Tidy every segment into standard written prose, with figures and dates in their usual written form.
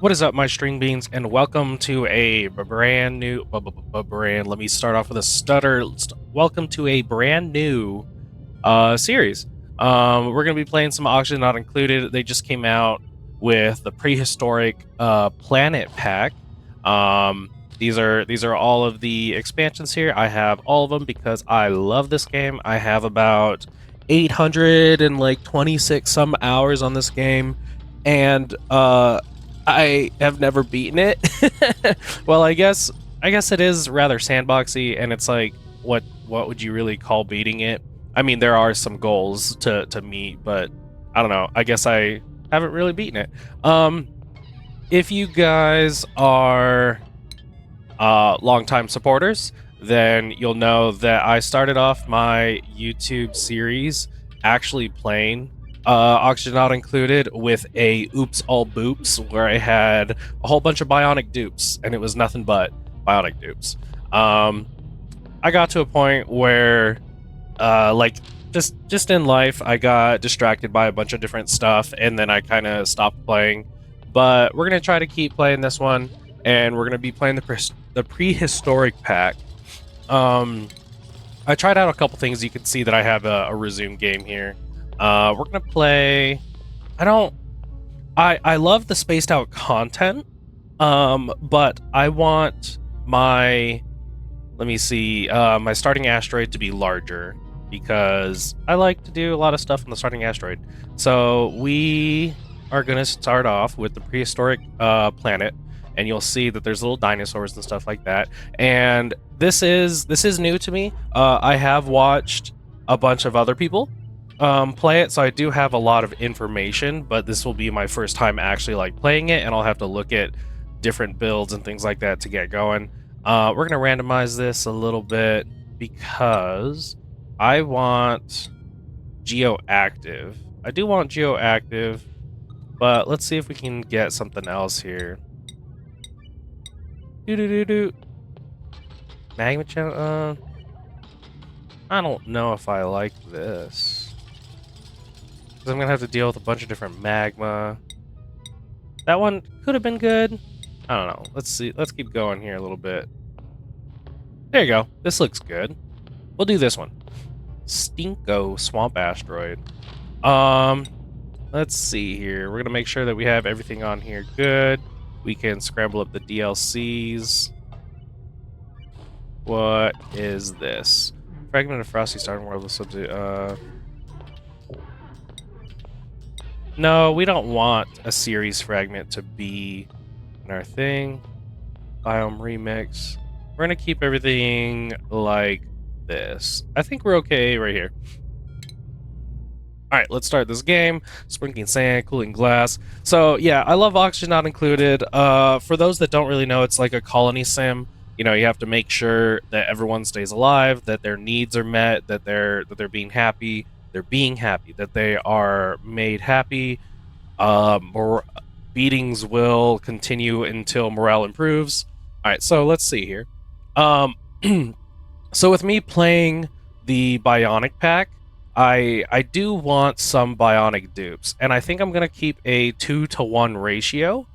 What is up, my string beans, and welcome to a brand new brand. Let me start off with a stutter. Welcome to a brand new series. We're gonna be playing some Oxygen Not Included. They just came out with the Prehistoric Planet Pack. These are all of the expansions here. I have all of them because I love this game. I have about 826 some hours on this game, and I have never beaten it. Well, I guess it is rather sandboxy, and it's like, what would you really call beating it? I mean, there are some goals to meet, but I don't know. I guess I haven't really beaten it. If you guys are longtime supporters, then you'll know that I started off my YouTube series actually playing Oxygen Not Included with a Oops All Boops, where I had a whole bunch of bionic dupes, and it was nothing but bionic dupes. I got to a point where, like, just in life, I got distracted by a bunch of different stuff, and then I kind of stopped playing. But we're gonna try to keep playing this one, and we're gonna be playing the prehistoric pack. I tried out a couple things. You can see that I have a resume game here. We're gonna play. I love the spaced out content, but I want my, let me see, my starting asteroid to be larger, because I like to do a lot of stuff on the starting asteroid. So we are gonna start off with the prehistoric planet, and you'll see that there's little dinosaurs and stuff like that. And this is new to me. I have watched a bunch of other people play it, so I do have a lot of information, but this will be my first time actually like playing it, and I'll have to look at different builds and things like that to get going. We're gonna randomize this a little bit because I want geoactive. I do want geoactive, but let's see if we can get something else here. Magma channel. I don't know if I like this, because I'm gonna have to deal with a bunch of different magma. That one could have been good. I don't know. Let's see. Let's keep going here a little bit. There you go. This looks good. We'll do this one. Stinko Swamp Asteroid. Let's see here. We're gonna make sure that we have everything on here good. We can scramble up the DLCs. What is this? Fragment of Frosty Starting World with subject. No, we don't want a series fragment to be in our thing. Biome remix. We're gonna keep everything like this. I think we're okay right here. All right, let's start this game. Sprinkling sand, cooling glass. So yeah, I love Oxygen Not Included. For those that don't really know, it's like a colony sim. You know, you have to make sure that everyone stays alive, that their needs are met, that they're being happy, that they are made happy. More beatings will continue until morale improves. All right, so let's see here. So with me playing the Bionic pack, I do want some bionic dupes, and I think I'm gonna keep a 2-to-1 ratio.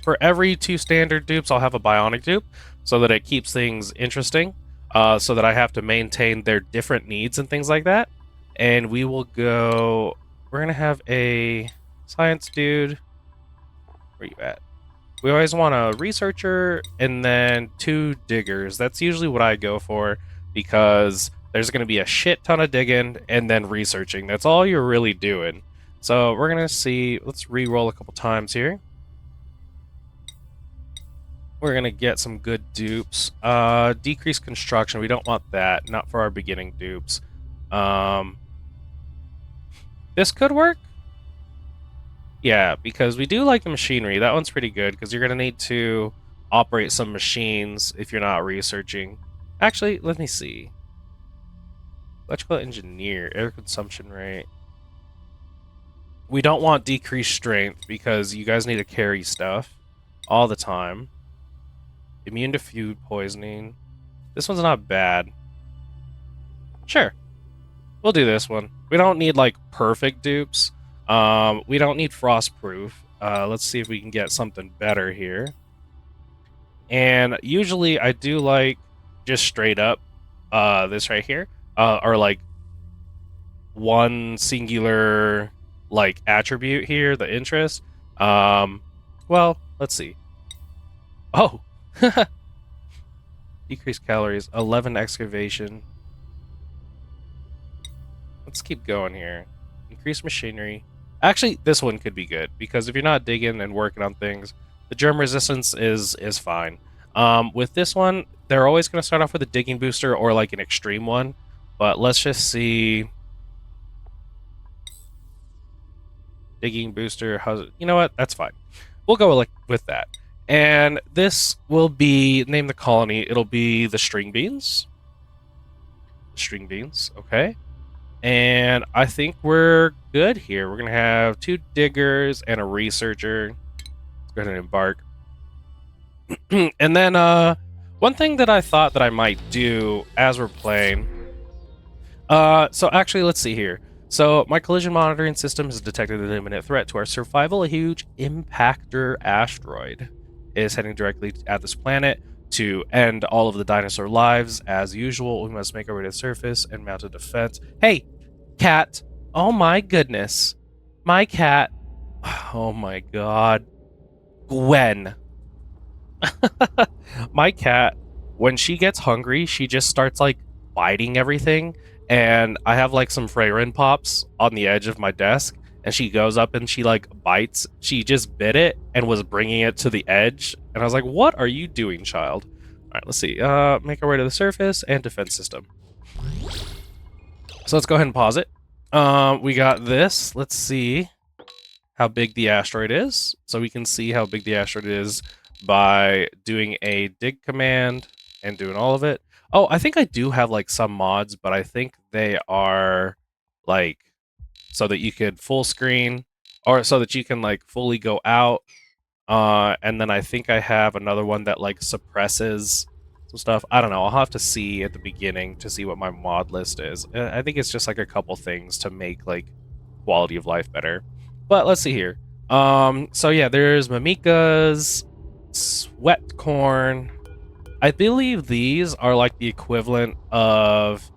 For every 2 standard dupes, I'll have a bionic dupe, so that it keeps things interesting. So that I have to maintain their different needs and things like that. And we will go. We're gonna have a science dude. Where you at? We always want a researcher and then 2 diggers. That's usually what I go for, because there's going to be a shit ton of digging and then researching. That's all you're really doing. So we're going to see. Let's re-roll a couple times here. We're going to get some good dupes. Decrease construction. We don't want that. Not for our beginning dupes. This could work. Yeah, because we do like the machinery. That one's pretty good, because you're going to need to operate some machines if you're not researching. Actually, let me see. Electrical engineer, air consumption rate. We don't want decreased strength, because you guys need to carry stuff all the time. Immune to food poisoning. This one's not bad. Sure. We'll do this one. We don't need, like, perfect dupes. We don't need frostproof. Let's see if we can get something better here. And usually I do like just straight up this right here, or like one singular like attribute here, the interest. Well, let's see. Oh, decrease calories, 11 excavation. Let's keep going here. Increase machinery. Actually, this one could be good because if you're not digging and working on things, the germ resistance is fine. With this one, they're always going to start off with a digging booster or like an extreme one. But let's just see. Digging booster. You know what? That's fine. We'll go with that. And this will be name the colony. It'll be the string beans. String beans. Okay. And I think we're good here. We're going to have 2 diggers and a researcher. Let's go ahead and embark. And then one thing that I thought that I might do as we're playing. So actually, let's see here. So my collision monitoring system has detected an imminent threat to our survival. A huge impactor asteroid is heading directly at this planet. To end all of the dinosaur lives, as usual, we must make our way to the surface and mount a defense. Hey, cat! Oh my goodness, my cat! Oh my god, Gwen! My cat, when she gets hungry, she just starts like biting everything. And I have like some Freyrin pops on the edge of my desk, and she goes up and she like bites. She just bit it and was bringing it to the edge. And I was like, what are you doing, child? All right, let's see. Make our way to the surface and defense system. So let's go ahead and pause it. We got this. Let's see how big the asteroid is. So we can see how big the asteroid is by doing a dig command and doing all of it. Oh, I think I do have like some mods, but I think they are like so that you could full screen or so that you can like fully go out. And then I think I have another one that like suppresses some stuff. I don't know. I'll have to see at the beginning to see what my mod list is. I think it's just like a couple things to make like quality of life better. But let's see here. So yeah, there's Mimika's, sweat corn. I believe these are like the equivalent of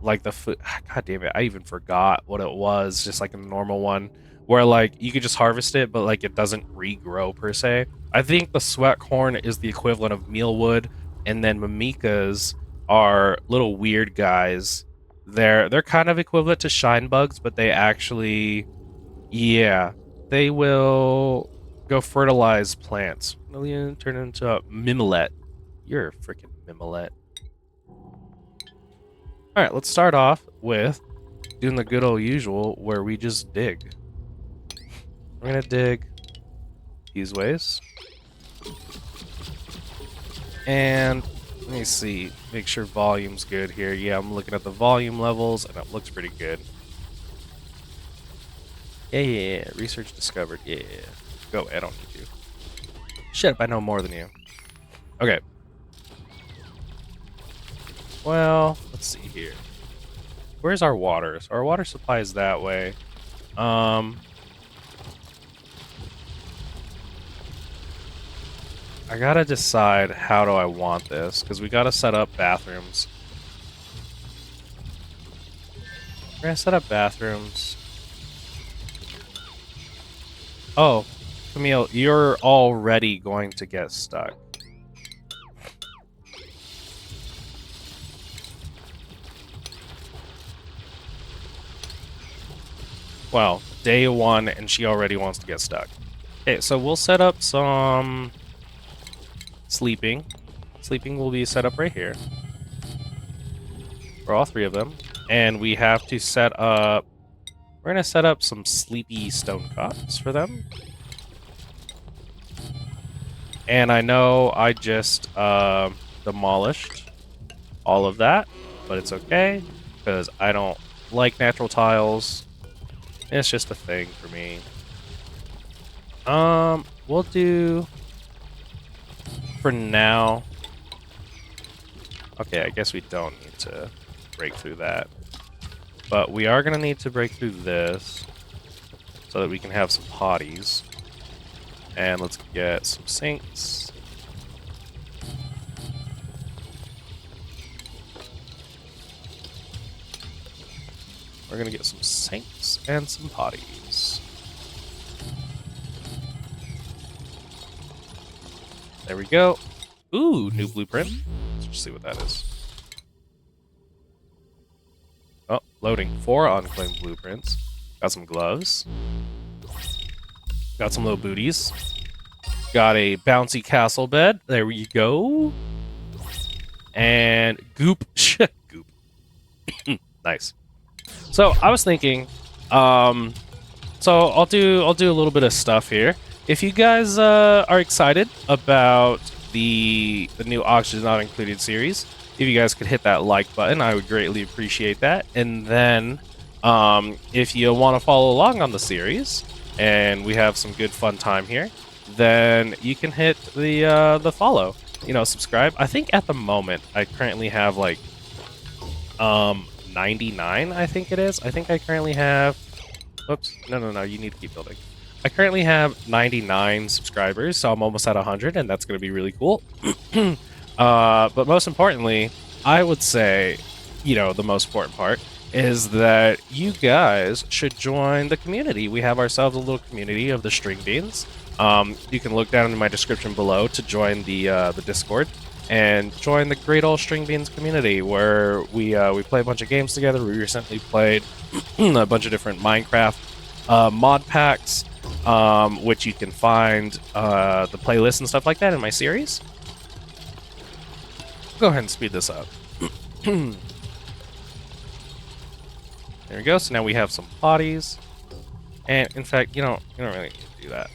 like the food. God damn it, I even forgot what it was. Just like a normal one where like you could just harvest it, but like it doesn't regrow per se. I think the sweat corn is the equivalent of mealwood, and then Mimikas are little weird guys. They're kind of equivalent to shine bugs, but they actually, yeah, they will go fertilize plants. Million turn into a mimilet. You're a freaking mimilet. Alright, let's start off with doing the good old usual where we just dig. We're gonna dig these ways. And let me see, make sure volume's good here. Yeah, I'm looking at the volume levels and it looks pretty good. Yeah. Research discovered. Yeah. Go, I don't need you. Shit, I know more than you. Okay. Well, let's see here. Where's our water? So our water supply is that way. I gotta decide how do I want this, because we gotta set up bathrooms. We're gonna set up bathrooms. Oh, Camille, you're already going to get stuck. Well, day 1 and she already wants to get stuck. Okay, so we'll set up some sleeping. Sleeping will be set up right here. For all 3 of them. And we have to set up... We're going to set up some sleepy stone cots for them. And I know I just demolished all of that, but it's okay, because I don't like natural tiles. It's just a thing for me. We'll do... For now... Okay, I guess we don't need to break through that. But we are going to need to break through this. so that we can have some potties. And let's get some sinks. We're gonna get some sinks and some potties. There we go. Ooh, new blueprint. Let's just see what that is. Oh, loading 4 unclaimed blueprints. Got some gloves. Got some little booties. Got a bouncy castle bed. There you go. And goop. Goop. Nice. So I was thinking, so I'll do a little bit of stuff here. If you guys are excited about the new Oxygen Not Included series, if you guys could hit that like button, I would greatly appreciate that. And then, if you want to follow along on the series, and we have some good fun time here, then you can hit the follow. You know, subscribe. I think at the moment I currently have like 99, I think it is. I think I currently have... Oops. No. You need to keep building. I currently have 99 subscribers, so I'm almost at 100, and that's going to be really cool. But most importantly, I would say, you know, the most important part is that you guys should join the community. We have ourselves a little community of the string beans. You can look down in my description below to join the Discord. And join the Great Old String Beans community, where we play a bunch of games together. We recently played a bunch of different Minecraft mod packs, which you can find the playlist and stuff like that in my series. Go ahead and speed this up. There we go. So now we have some potties, and in fact, you don't really need to do that.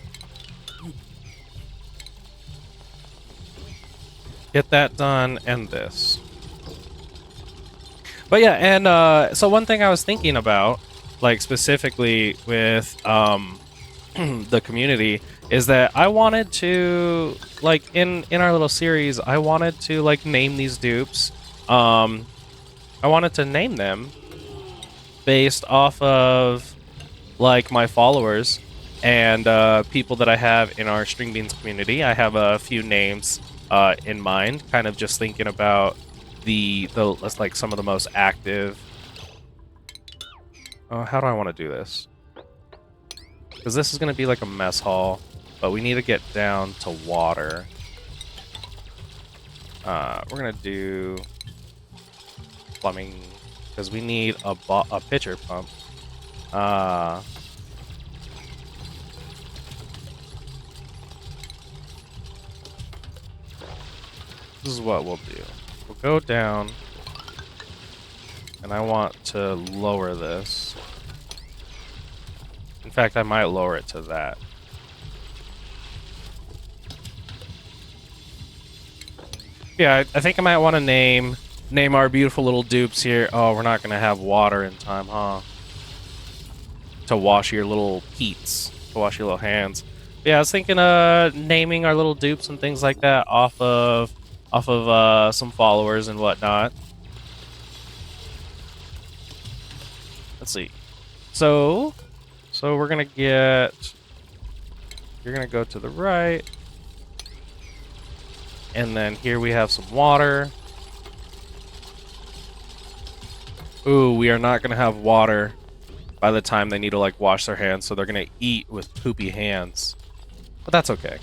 Get that done, and this. But yeah, and so one thing I was thinking about, like specifically with the community, is that I wanted to, like, in our little series, I wanted to like name these dupes. I wanted to name them based off of like my followers and people that I have in our String Beans community. I have a few names in mind, kind of just thinking about the like some of the most active. How do I want to do this? Because this is going to be like a mess hall, but we need to get down to water. We're going to do plumbing because we need a pitcher pump. This is what we'll do. We'll go down, and I want to lower this. In fact, I might lower it to that. Yeah, I think I might want to name our beautiful little dupes here. Oh, we're not going to have water in time, huh? To wash your little peats, to wash your little hands. But yeah, I was thinking naming our little dupes and things like that off of some followers and whatnot. Let's see. So we're gonna get. You're gonna go to the right, and then here we have some water. Ooh, we are not gonna have water by the time they need to like wash their hands, so they're gonna eat with poopy hands. But that's okay.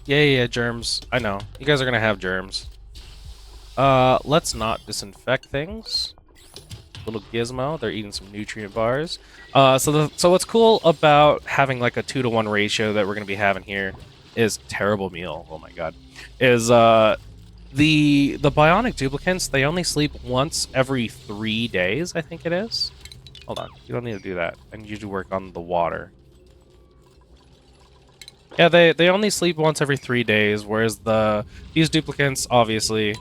Yeah, germs. I know. You guys are gonna have germs. Let's not disinfect things. Little gizmo, they're eating some nutrient bars. So what's cool about having like a 2-to-1 ratio that we're gonna be having here is terrible meal. Oh my god. Is the bionic duplicants, they only sleep once every 3 days, I think it is. Hold on, you don't need to do that. I need you to work on the water. Yeah, they only sleep once every 3 days, whereas these duplicants, obviously,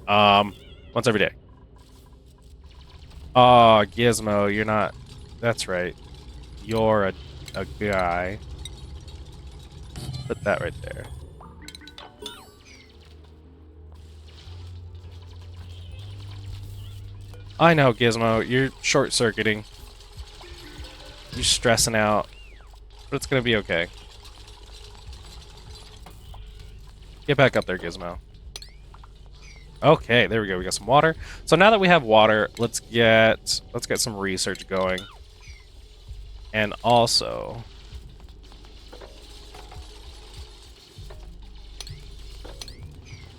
once every day. Oh, Gizmo, you're not... That's right. You're a guy. Put that right there. I know, Gizmo, you're short-circuiting. You're stressing out, but it's gonna be okay. Get back up there, Gizmo. Okay, there we go. We got some water. So now that we have water, let's get some research going. And also,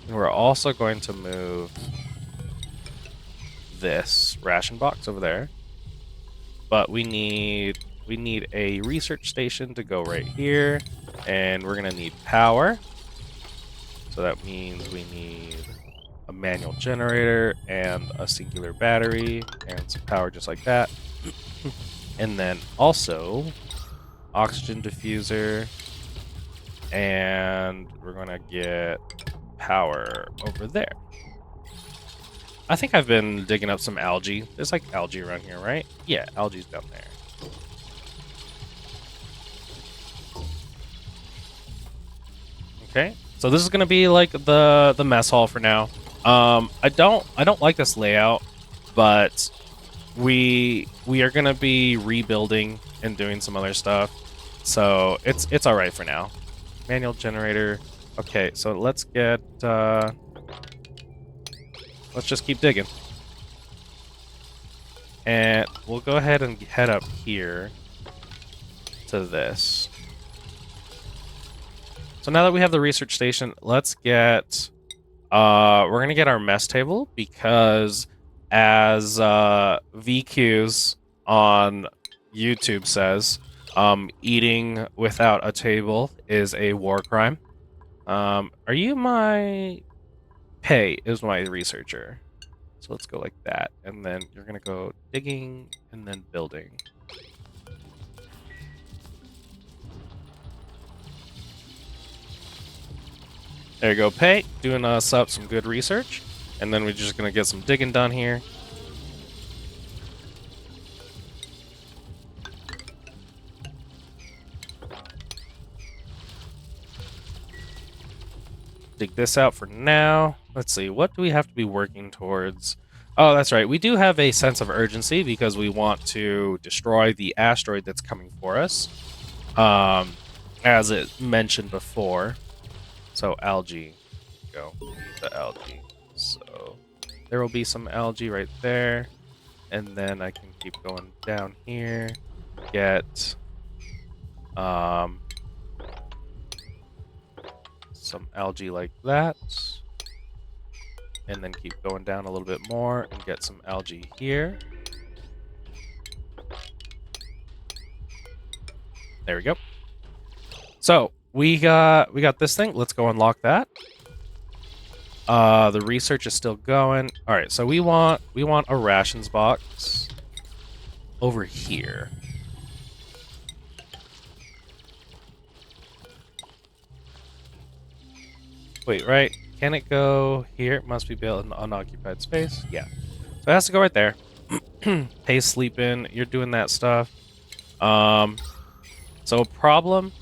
we're also going to move this ration box over there. But we need a research station to go right here, and we're gonna need power. So that means we need a manual generator and a singular battery and some power just like that. And then also oxygen diffuser, and we're gonna get power over there. I think I've been digging up some algae. There's like algae around here, right? Yeah, algae's down there. Okay, so this is gonna be like the mess hall for now. I don't like this layout, but we are gonna be rebuilding and doing some other stuff, so it's all right for now. Manual generator. Okay, so let's get let's just keep digging, and we'll go ahead and head up here to this. So now that we have the research station, let's get we're gonna get our mess table, because as VQs on YouTube says, eating without a table is a war crime. Are you my Pay is my researcher. So let's go like that, and then you're gonna go digging and then building. There you go, Pay, doing us up some good research, and then we're just gonna get some digging done here. Dig this out for now. Let's see, what do we have to be working towards? Oh, that's right. We do have a sense of urgency because we want to destroy the asteroid that's coming for us, as it mentioned before. So algae, go the algae. So there will be some algae right there, and then I can keep going down here. Get some algae like that, and then keep going down a little bit more and get some algae here. There we go. So we got this thing. Let's go unlock that. The research is still going. All right, so we want a rations box over here. Wait, right? Can it go here? It must be built in unoccupied space. Yeah. So it has to go right there. Pay sleeping. You're doing that stuff. So problem.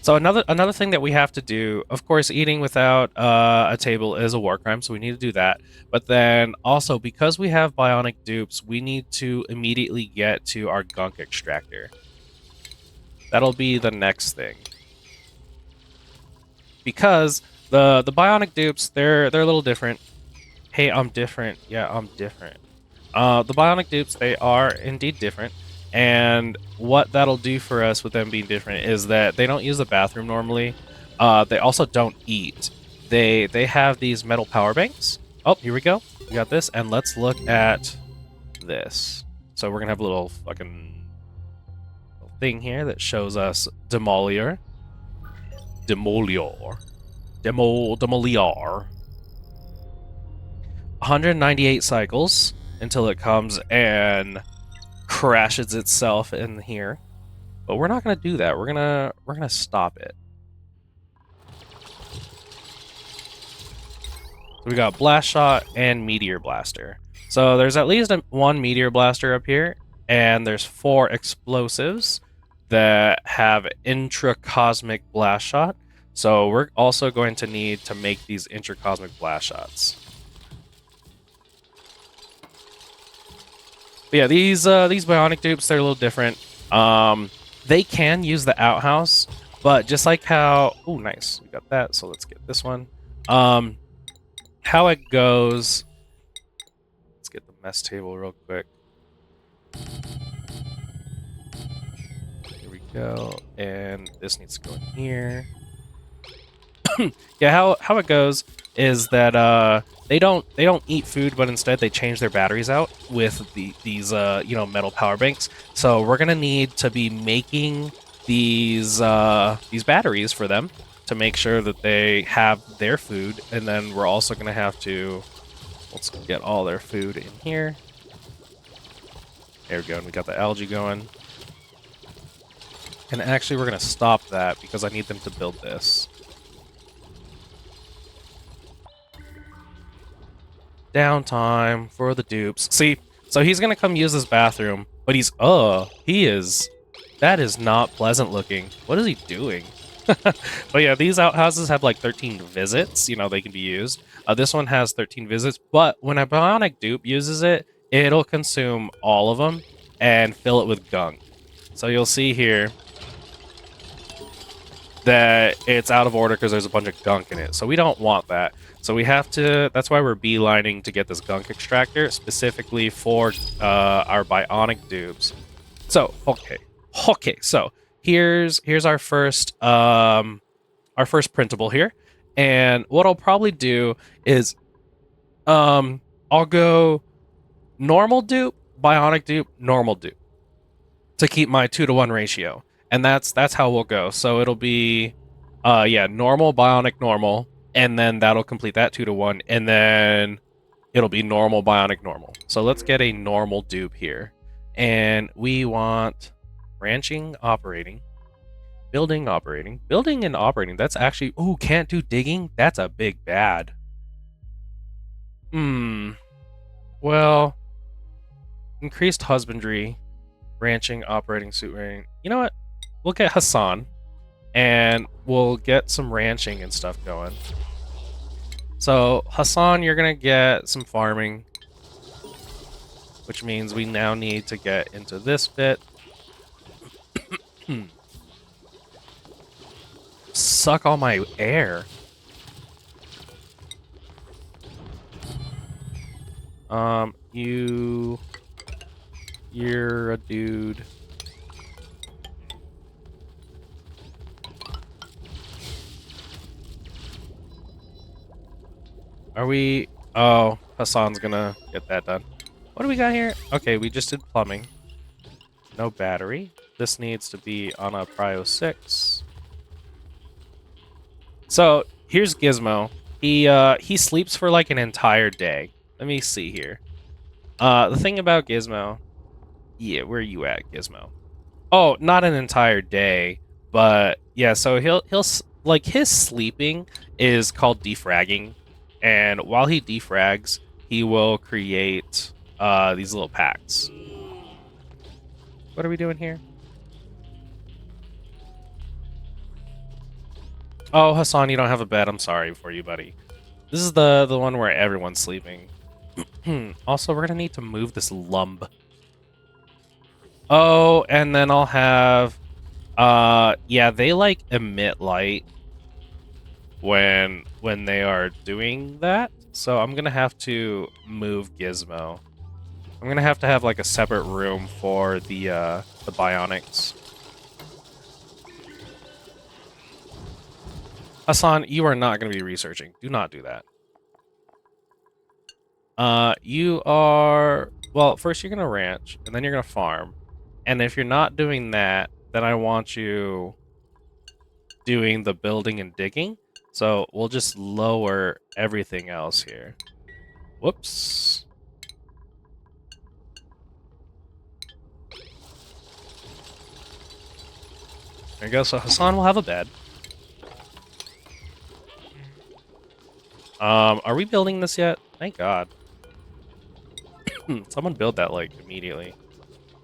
So another thing that we have to do, of course, eating without a table is a war crime, so we need to do that. But then also, because we have bionic dupes, we need to immediately get to our gunk extractor. That'll be the next thing. Because the bionic dupes, they're a little different. Hey, I'm different. Yeah, I'm different. The bionic dupes, they are indeed different. And what that'll do for us with them being different is that they don't use the bathroom normally. They also don't eat. They have these metal power banks. Oh, here we go. We got this, and let's look at this. So we're gonna have a little fucking thing here that shows us Demolier. 198 cycles until it comes and crashes itself in here. But we're not going to do that. We're going to stop it. So we got Blast Shot and Meteor Blaster. So there's at least one Meteor Blaster up here, and there's 4 explosives that have intracosmic blast shot. So we're also going to need to make these intracosmic blast shots. But yeah, these bionic dupes, they're a little different. They can use the outhouse, but just like how, oh nice, we got that. So let's get this one. How it goes. Let's get the mess table real quick. Here we go, and this needs to go in here. Yeah, how it goes is that they don't eat food, but instead they change their batteries out with these metal power banks. So we're gonna need to be making these batteries for them to make sure that they have their food, and then we're also gonna have to, let's get all their food in here. There we go, and we got the algae going. And actually, we're gonna stop that because I need them to build this. Downtime for the dupes. See, so he's gonna come use this bathroom, but that is not pleasant looking. What is he doing? But yeah, these outhouses have like 13 visits, they can be used. This one has 13 visits, but when a bionic dupe uses it, it'll consume all of them and fill it with gunk. So you'll see here that it's out of order because there's a bunch of gunk in it. So we don't want that. So we have to, that's why we're beelining to get this gunk extractor specifically for our bionic dupes. So, okay, so here's our first printable here. And what I'll probably do is I'll go normal dupe, bionic dupe, normal dupe to keep my 2-to-1 ratio. And that's how we'll go. So it'll be normal, bionic, normal, and then that'll complete that 2-to-1, and then it'll be normal, bionic, normal. So let's get a normal dupe here. And we want ranching, operating, building, operating. Building and operating, that's actually, ooh, can't do digging? That's a big bad. Well, increased husbandry, ranching, operating, suit rating. You know what? We'll get Hassan, and we'll get some ranching and stuff going. So, Hassan, you're going to get some farming, which means we now need to get into this bit. Suck all my air. You're a dude. Are we... Oh, Hassan's gonna get that done. What do we got here? Okay, we just did plumbing. No battery. This needs to be on a Prio 6. So, here's Gizmo. He sleeps for like an entire day. Let me see here. The thing about Gizmo... Yeah, where are you at, Gizmo? Oh, not an entire day, but yeah, so he'll like his sleeping is called defragging, and while he defrags, he will create these little packs. What are we doing here? Oh, Hassan, you don't have a bed. I'm sorry for you, buddy. This is the one where everyone's sleeping. Also, we're gonna need to move this lump. Oh, and then I'll have yeah, they like emit light when they are doing that. So I'm gonna have to move Gizmo. I'm gonna have to have like a separate room for the bionics. Hassan, you are not gonna be researching. Do not do that. You are, well, first you're gonna ranch, and then you're gonna farm. And if you're not doing that, then I want you doing the building and digging. So we'll just lower everything else here. Whoops. There you go. So Hassan will have a bed. Are we building this yet? Thank God. Someone build that, like, immediately.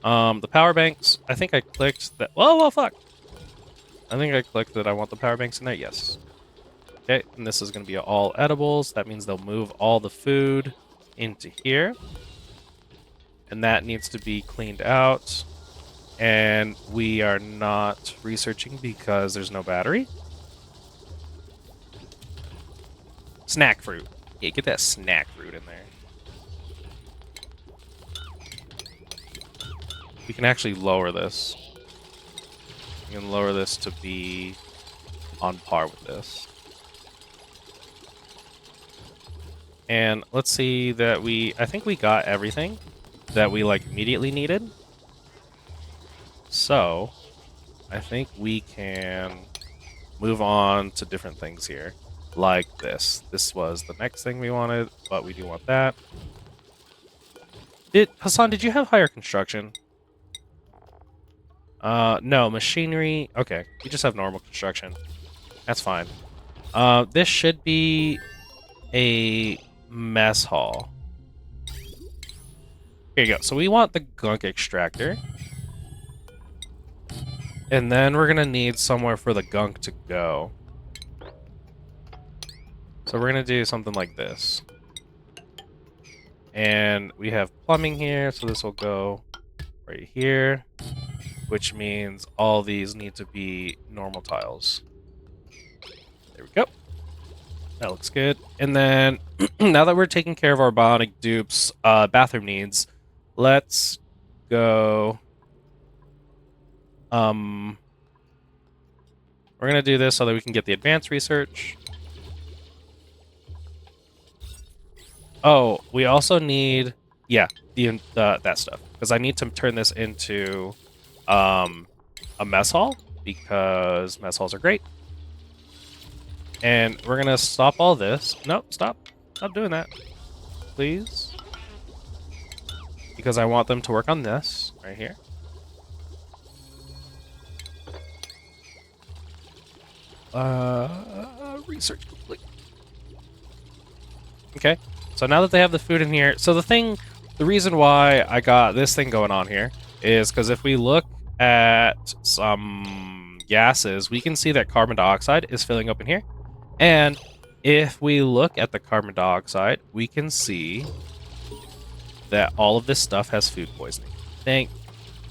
The power banks, I think I clicked that. Whoa, fuck! I think I clicked that I want the power banks in there. Yes. Okay, and this is going to be all edibles. That means they'll move all the food into here. and that needs to be cleaned out. And we are not researching because there's no battery. Snack fruit. Yeah, get that snack fruit in there. We can actually lower this. We can lower this to be on par with this. And let's see that I think we got everything that we like immediately needed. So I think we can move on to different things here. Like this. This was the next thing we wanted, but we do want that. Hassan, did you have higher construction? No, machinery. Okay, you just have normal construction. That's fine. This should be a mess hall. Here you go. So we want the gunk extractor. And then we're gonna need somewhere for the gunk to go. So we're gonna do something like this. And we have plumbing here, so this will go right here, which means all these need to be normal tiles. There we go. That looks good. And then, now that we're taking care of our bionic dupes' bathroom needs, let's go... we're gonna do this so that we can get the advanced research. Oh, we also need, yeah, that stuff, because I need to turn this into a mess hall, because mess halls are great. And we're gonna stop all this. Nope, stop doing that, please, because I want them to work on this right here. Research complete. Okay. So now that they have the food in here, so the reason why I got this thing going on here is because if we look at some gases, we can see that carbon dioxide is filling up in here. And if we look at the carbon dioxide, we can see that all of this stuff has food poisoning. Thank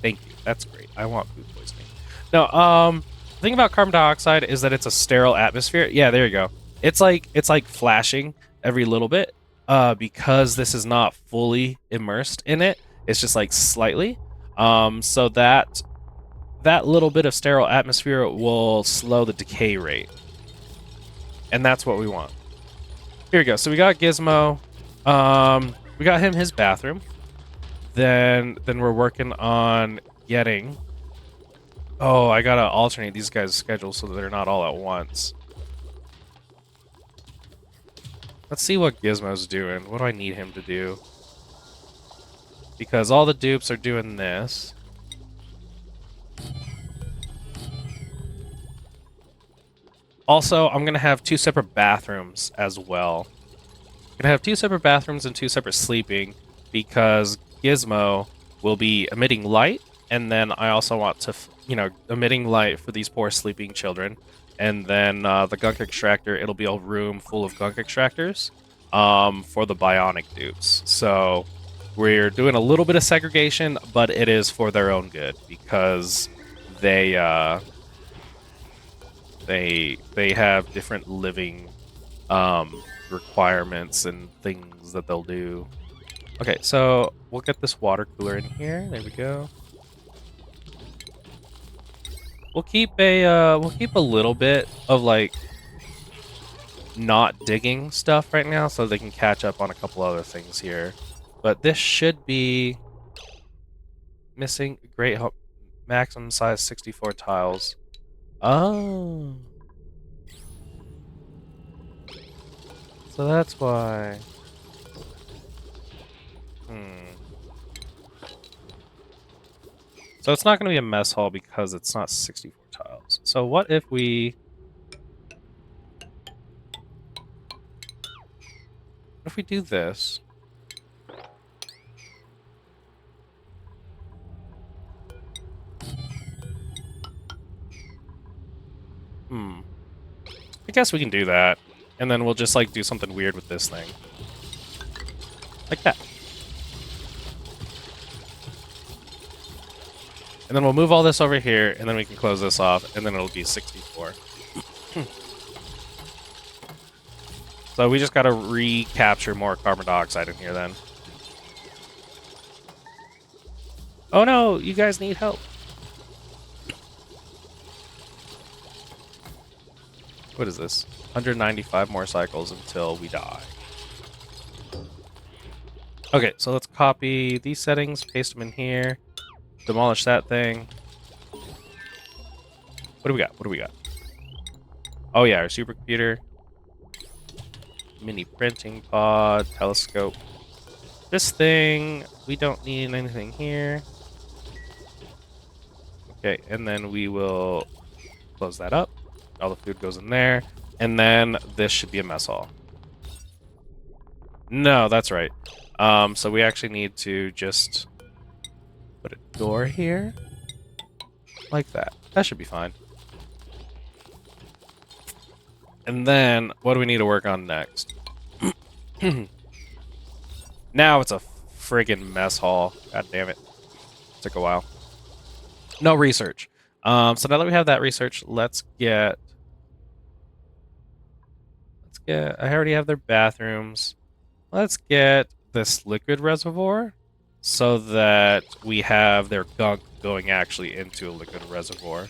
you. That's great. I want food poisoning. No, the thing about carbon dioxide is that it's a sterile atmosphere. Yeah, there you go. It's like flashing every little bit. Because this is not fully immersed in it, it's just like slightly. So that little bit of sterile atmosphere will slow the decay rate, and that's what we want. Here we go. So we got Gizmo. We got him his bathroom. Then we're working on getting. Oh, I gotta alternate these guys' schedules so that they're not all at once. Let's see what Gizmo's doing. What do I need him to do? Because all the dupes are doing this. Also, I'm going to have 2 separate bathrooms as well. I'm going to have 2 separate bathrooms and 2 separate sleeping because Gizmo will be emitting light, and then I also want to, emitting light for these poor sleeping children. And then the gunk extractor, it'll be a room full of gunk extractors for the bionic dupes. So we're doing a little bit of segregation, but it is for their own good because they have different living requirements and things that they'll do. Okay, so we'll get this water cooler in here. There we go. We'll keep a little bit of like not digging stuff right now so they can catch up on a couple other things here. But this should be missing great maximum size 64 tiles. Oh. So that's why. So it's not going to be a mess hall because it's not 64 tiles. So what if we... What if we do this? I guess we can do that. And then we'll just like do something weird with this thing. Like that. And then we'll move all this over here, and then we can close this off, and then it'll be 64. So we just gotta recapture more carbon dioxide in here then. Oh no, you guys need help. What is this? 195 more cycles until we die. Okay, so let's copy these settings, paste them in here, demolish that thing. What do we got? What do we got? Oh yeah, our supercomputer. Mini printing pod, telescope. This thing, we don't need anything here. Okay, and then we will close that up. All the food goes in there. And then this should be a mess hall. No, that's right. So we actually need to just put a door here. Like that. That should be fine. And then, what do we need to work on next? Now it's a friggin' mess hall. God damn it. Took a while. No research. So now that we have that research, let's get... I already have their bathrooms. Let's get this liquid reservoir so that we have their gunk going actually into a liquid reservoir.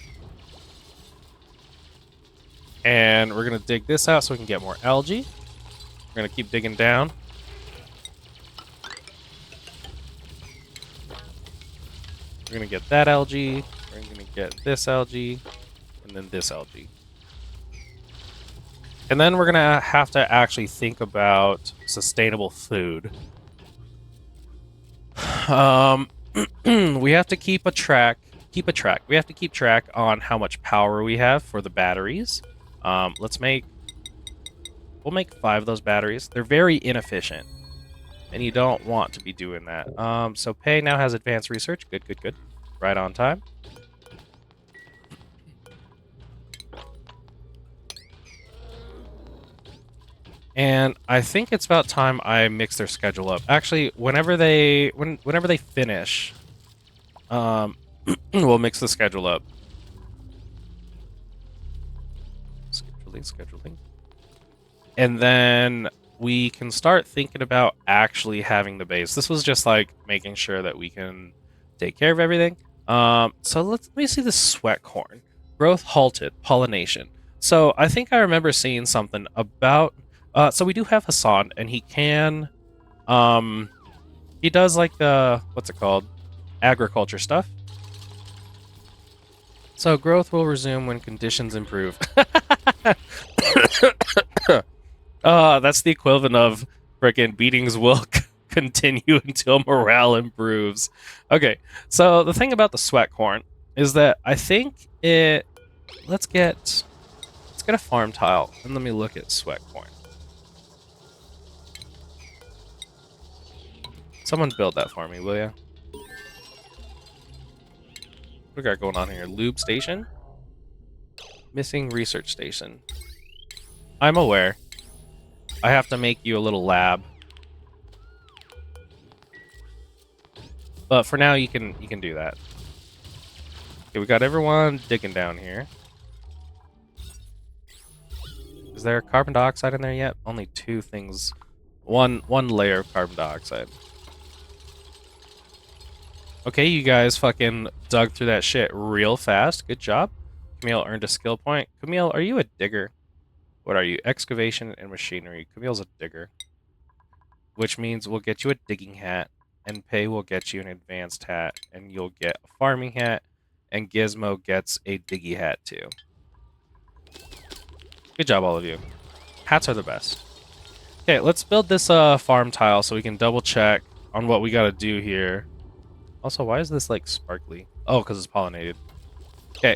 And we're going to dig this out so we can get more algae. We're going to keep digging down. We're going to get that algae. We're going to get this algae. And then this algae. And then we're going to have to actually think about sustainable food. We have to keep a track. We have to keep track on how much power we have for the batteries. We'll make 5 of those batteries. They're very inefficient, and you don't want to be doing that. So Pei now has advanced research. Good, good, good. Right on time. And I think it's about time I mix their schedule up. Actually, whenever they finish, we'll mix the schedule up. Scheduling. And then we can start thinking about actually having the base. This was just like making sure that we can take care of everything. So let me see the sweat corn. Growth halted. Pollination. So I think I remember seeing something about... so we do have Hassan, and he can... he does like the... What's it called? Agriculture stuff. So growth will resume when conditions improve. That's the equivalent of frickin' beatings will continue until morale improves. Okay, so the thing about the sweat corn is that I think it... Let's get a farm tile, and let me look at sweat corn. Someone build that for me, will ya? What we got going on here? Lube station? Missing research station. I'm aware. I have to make you a little lab. But for now, you can do that. Okay, we got everyone digging down here. Is there carbon dioxide in there yet? Only 2 things. One layer of carbon dioxide. Okay, you guys fucking dug through that shit real fast. Good job. Camille earned a skill point. Camille, are you a digger? What are you? Excavation and machinery. Camille's a digger. Which means we'll get you a digging hat. And Pei will get you an advanced hat. And you'll get a farming hat. And Gizmo gets a diggy hat too. Good job, all of you. Hats are the best. Okay, let's build this farm tile so we can double check on what we gotta do here. Also, why is this, like, sparkly? Oh, because it's pollinated. Okay.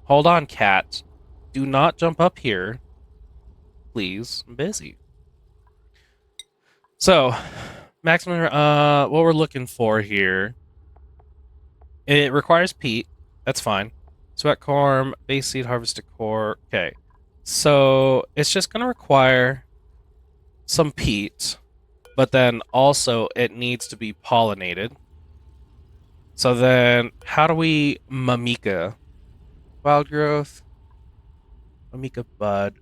Hold on, cat. Do not jump up here. Please. I'm busy. So, maximum, what we're looking for here. It requires peat. That's fine. Sweat corn, base seed, harvested core. Okay. So, it's just going to require some peat. But then, also, it needs to be pollinated. So then, how do we Mamika? Wild growth. Mamika bud.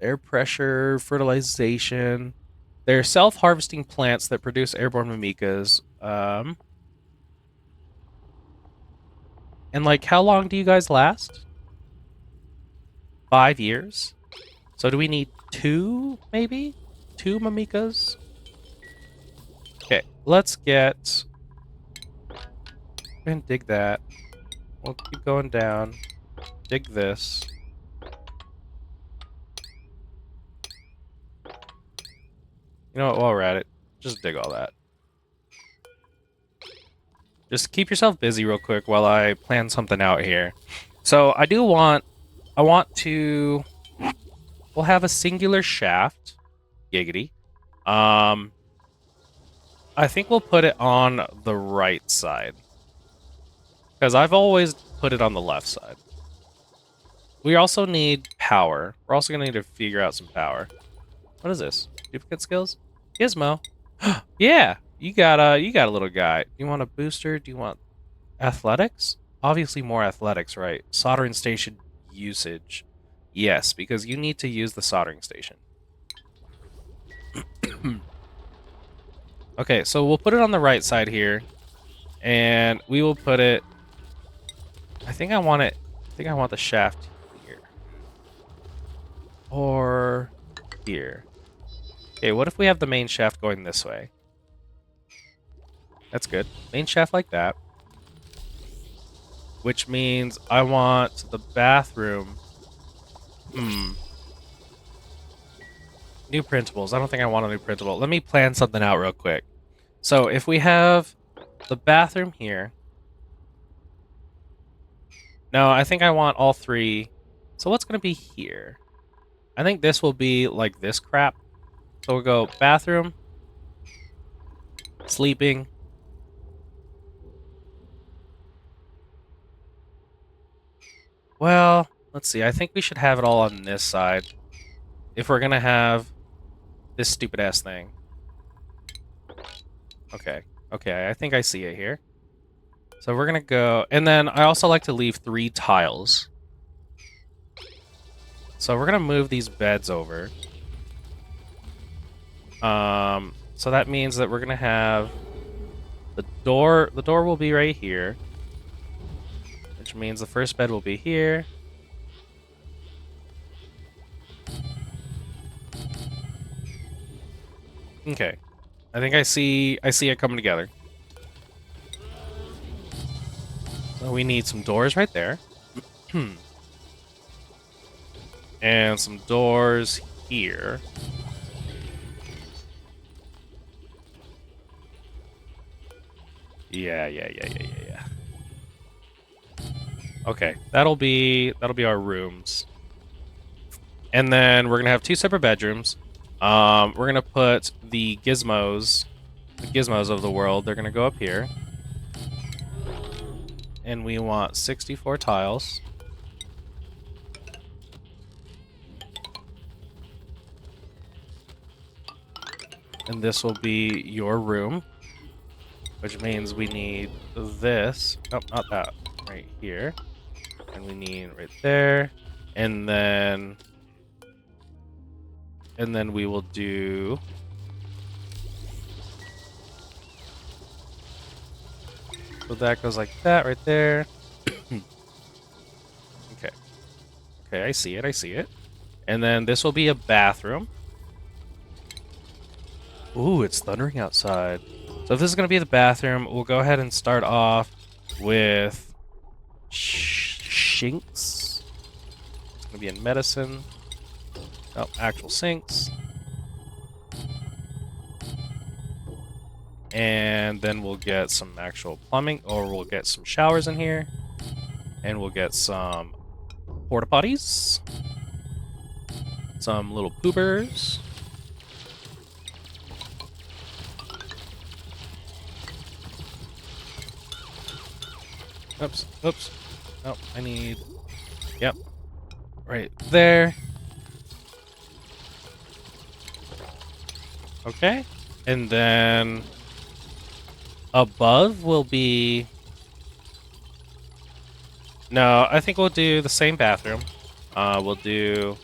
Air pressure, fertilization. They're self-harvesting plants that produce airborne mimikas. And like, how long do you guys last? 5 years? So do we need two, maybe? Two mimikas? Okay, let's get... and dig that. We'll keep going down. Dig this. You know what, while we're at it, just dig all that. Just keep yourself busy real quick while I plan something out here. So I want to, we'll have a singular shaft. Giggity. I think we'll put it on the right side. Because I've always put it on the left side. We also need power. We're also going to need to figure out some power. What is this? Duplicate skills? Gizmo. Yeah, you got a little guy. Do you want a booster? Do you want athletics? Obviously more athletics, right? Soldering station usage. Yes, because you need to use the soldering station. Okay, so we'll put it on the right side here. And we will put it... I think I want the shaft here. Or here. Okay, what if we have the main shaft going this way? That's good. Main shaft like that. Which means I want the bathroom. New printables. I don't think I want a new printable. Let me plan something out real quick. So if we have the bathroom here. No, I think I want all three. So what's going to be here? I think this will be like this crap. So we'll go bathroom, sleeping. Well, let's see. I think we should have it all on this side. If we're going to have this stupid-ass thing. Okay. Okay, I think I see it here. So we're going to go... And then I also like to leave 3 tiles. So we're going to move these beds over. So that means that we're going to have... The door will be right here. Which means the first bed will be here. Okay. I think I see it coming together. So we need some doors right there. And some doors here. Yeah. Okay, that'll be our rooms. And then we're gonna have 2 separate bedrooms. We're gonna put the gizmos of the world. They're gonna go up here. And we want 64 tiles. And this will be your room. Which means we need this. Nope, not that. Right here. And we need right there. And then we will do... So that goes like that right there. Okay. Okay, I see it. And then this will be a bathroom. Ooh, it's thundering outside. So if this is going to be the bathroom, we'll go ahead and start off with sinks. It's going to be in medicine. Oh, actual sinks. And then we'll get some actual plumbing, or we'll get some showers in here. And we'll get some porta potties. Some little poopers. Oops. Oh, I need... Yep. Right there. Okay. And then... Above will be... No, I think we'll do the same bathroom. We'll do...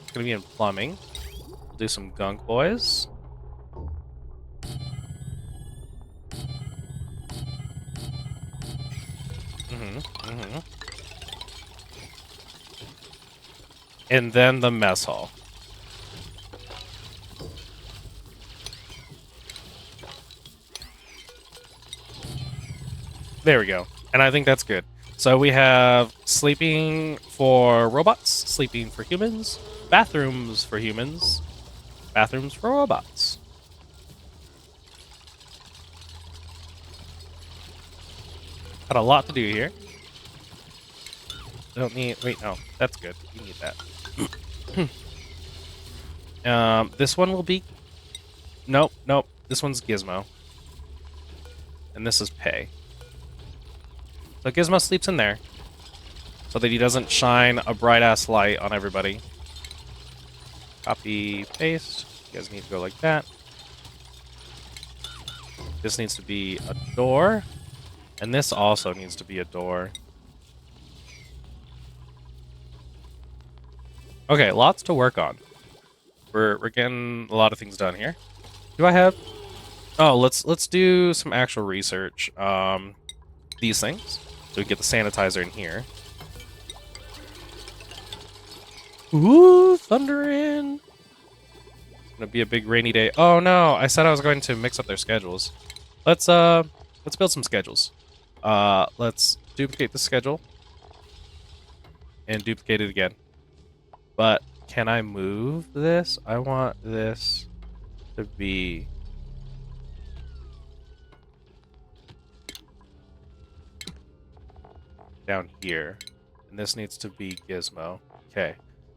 It's gonna be in plumbing. We'll do some gunk boys. And then the mess hall. There we go. And I think that's good. So we have sleeping for robots, sleeping for humans, bathrooms for humans, bathrooms for robots. Got a lot to do here. Don't need... Wait, no. That's good. You need that. This one will be... Nope, nope. This one's Gizmo. And this is Pay. So Gizmo sleeps in there. So that he doesn't shine a bright-ass light on everybody. Copy, paste. You guys need to go like that. This needs to be a door. And this also needs to be a door. Okay, lots to work on. We're getting a lot of things done here. Do I have... Oh, let's do some actual research. These things. So we get the sanitizer in here. Ooh, thundering! It's gonna be a big rainy day. Oh no, I said I was going to mix up their schedules. Let's build some schedules. Let's duplicate the schedule. And duplicate it again. But can I move this? I want this to be... down here. And this needs to be Gizmo. Okay.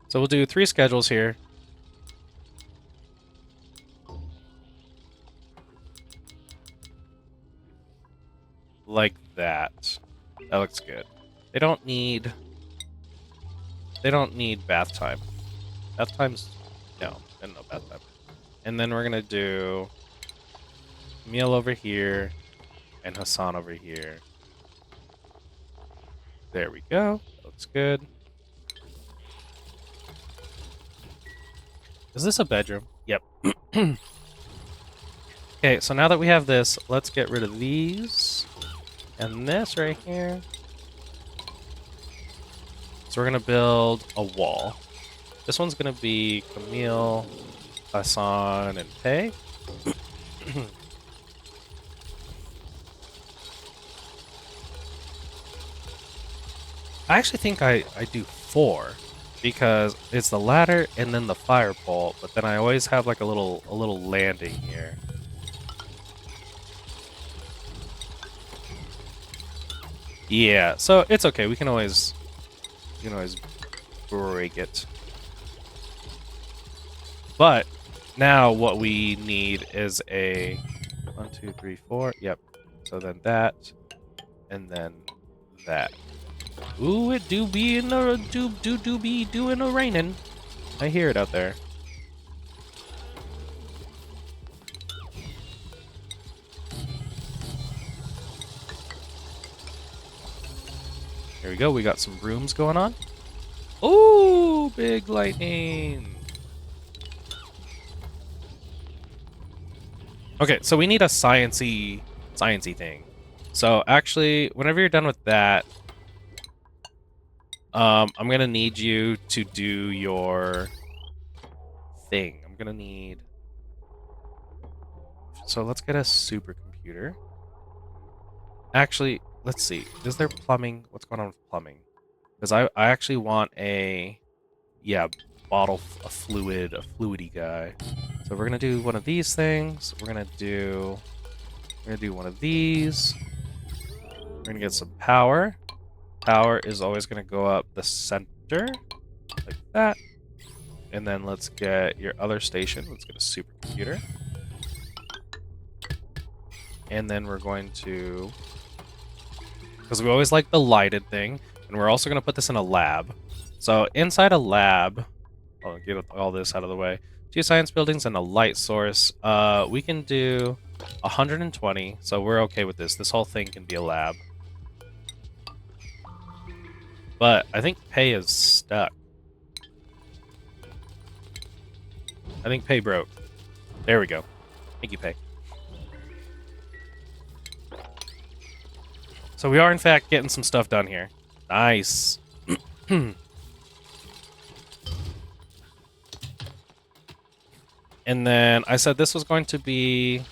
So we'll do 3 schedules here. Like that. That looks good. They don't need bath time. Bath time's... No bath time. And then we're gonna do Meal over here and Hassan over here. There we go. That looks good. Is this a bedroom? Yep. Okay, so now that we have this, let's get rid of these. And this right here. So we're going to build a wall. This one's going to be Camille, Hassan, and Pei. I actually think I do 4 because it's the ladder and then the fire pole, but then I always have like a little landing here. Yeah, so it's okay. We can always break it. But now what we need is a 1, 2, 3, 4. Yep. So then that, and then that. Ooh, it do be in a do be doing a raining. I hear it out there. Here we go. We got some rooms going on. Ooh, big lightning. Okay, so we need a sciencey thing. So actually, whenever you're done with that, I'm gonna need you to do your thing. I'm gonna need... So let's get a supercomputer. Actually, let's see. Is there plumbing? What's going on with plumbing? Because I actually want a... Yeah, bottle, a fluidy guy. So we're gonna do one of these things. We're gonna do one of these. We're gonna get some power. Power is always gonna go up the center, like that. And then let's get your other station. Let's get a supercomputer. And then we're going to... Because we always like the lighted thing. And we're also going to put this in a lab. So inside a lab... I'll get all this out of the way. 2 science buildings and a light source. We can do 120, so we're okay with this. This whole thing can be a lab. But I think pay is stuck. I think pay broke. There we go. Thank you, pay. So we are, in fact, getting some stuff done here. Nice. And then I said this was going to be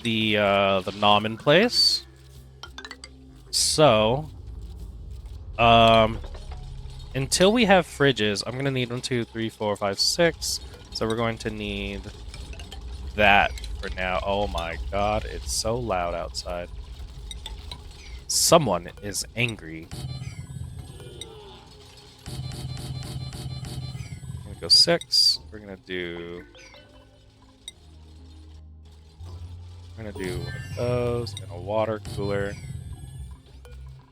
the Nauman place. So, until we have fridges, I'm gonna need 1, 2, 3, 4, 5, 6. So we're going to need that for now. Oh my god, it's so loud outside. Someone is angry. I'm gonna go 6. We're gonna do one of those and a water cooler.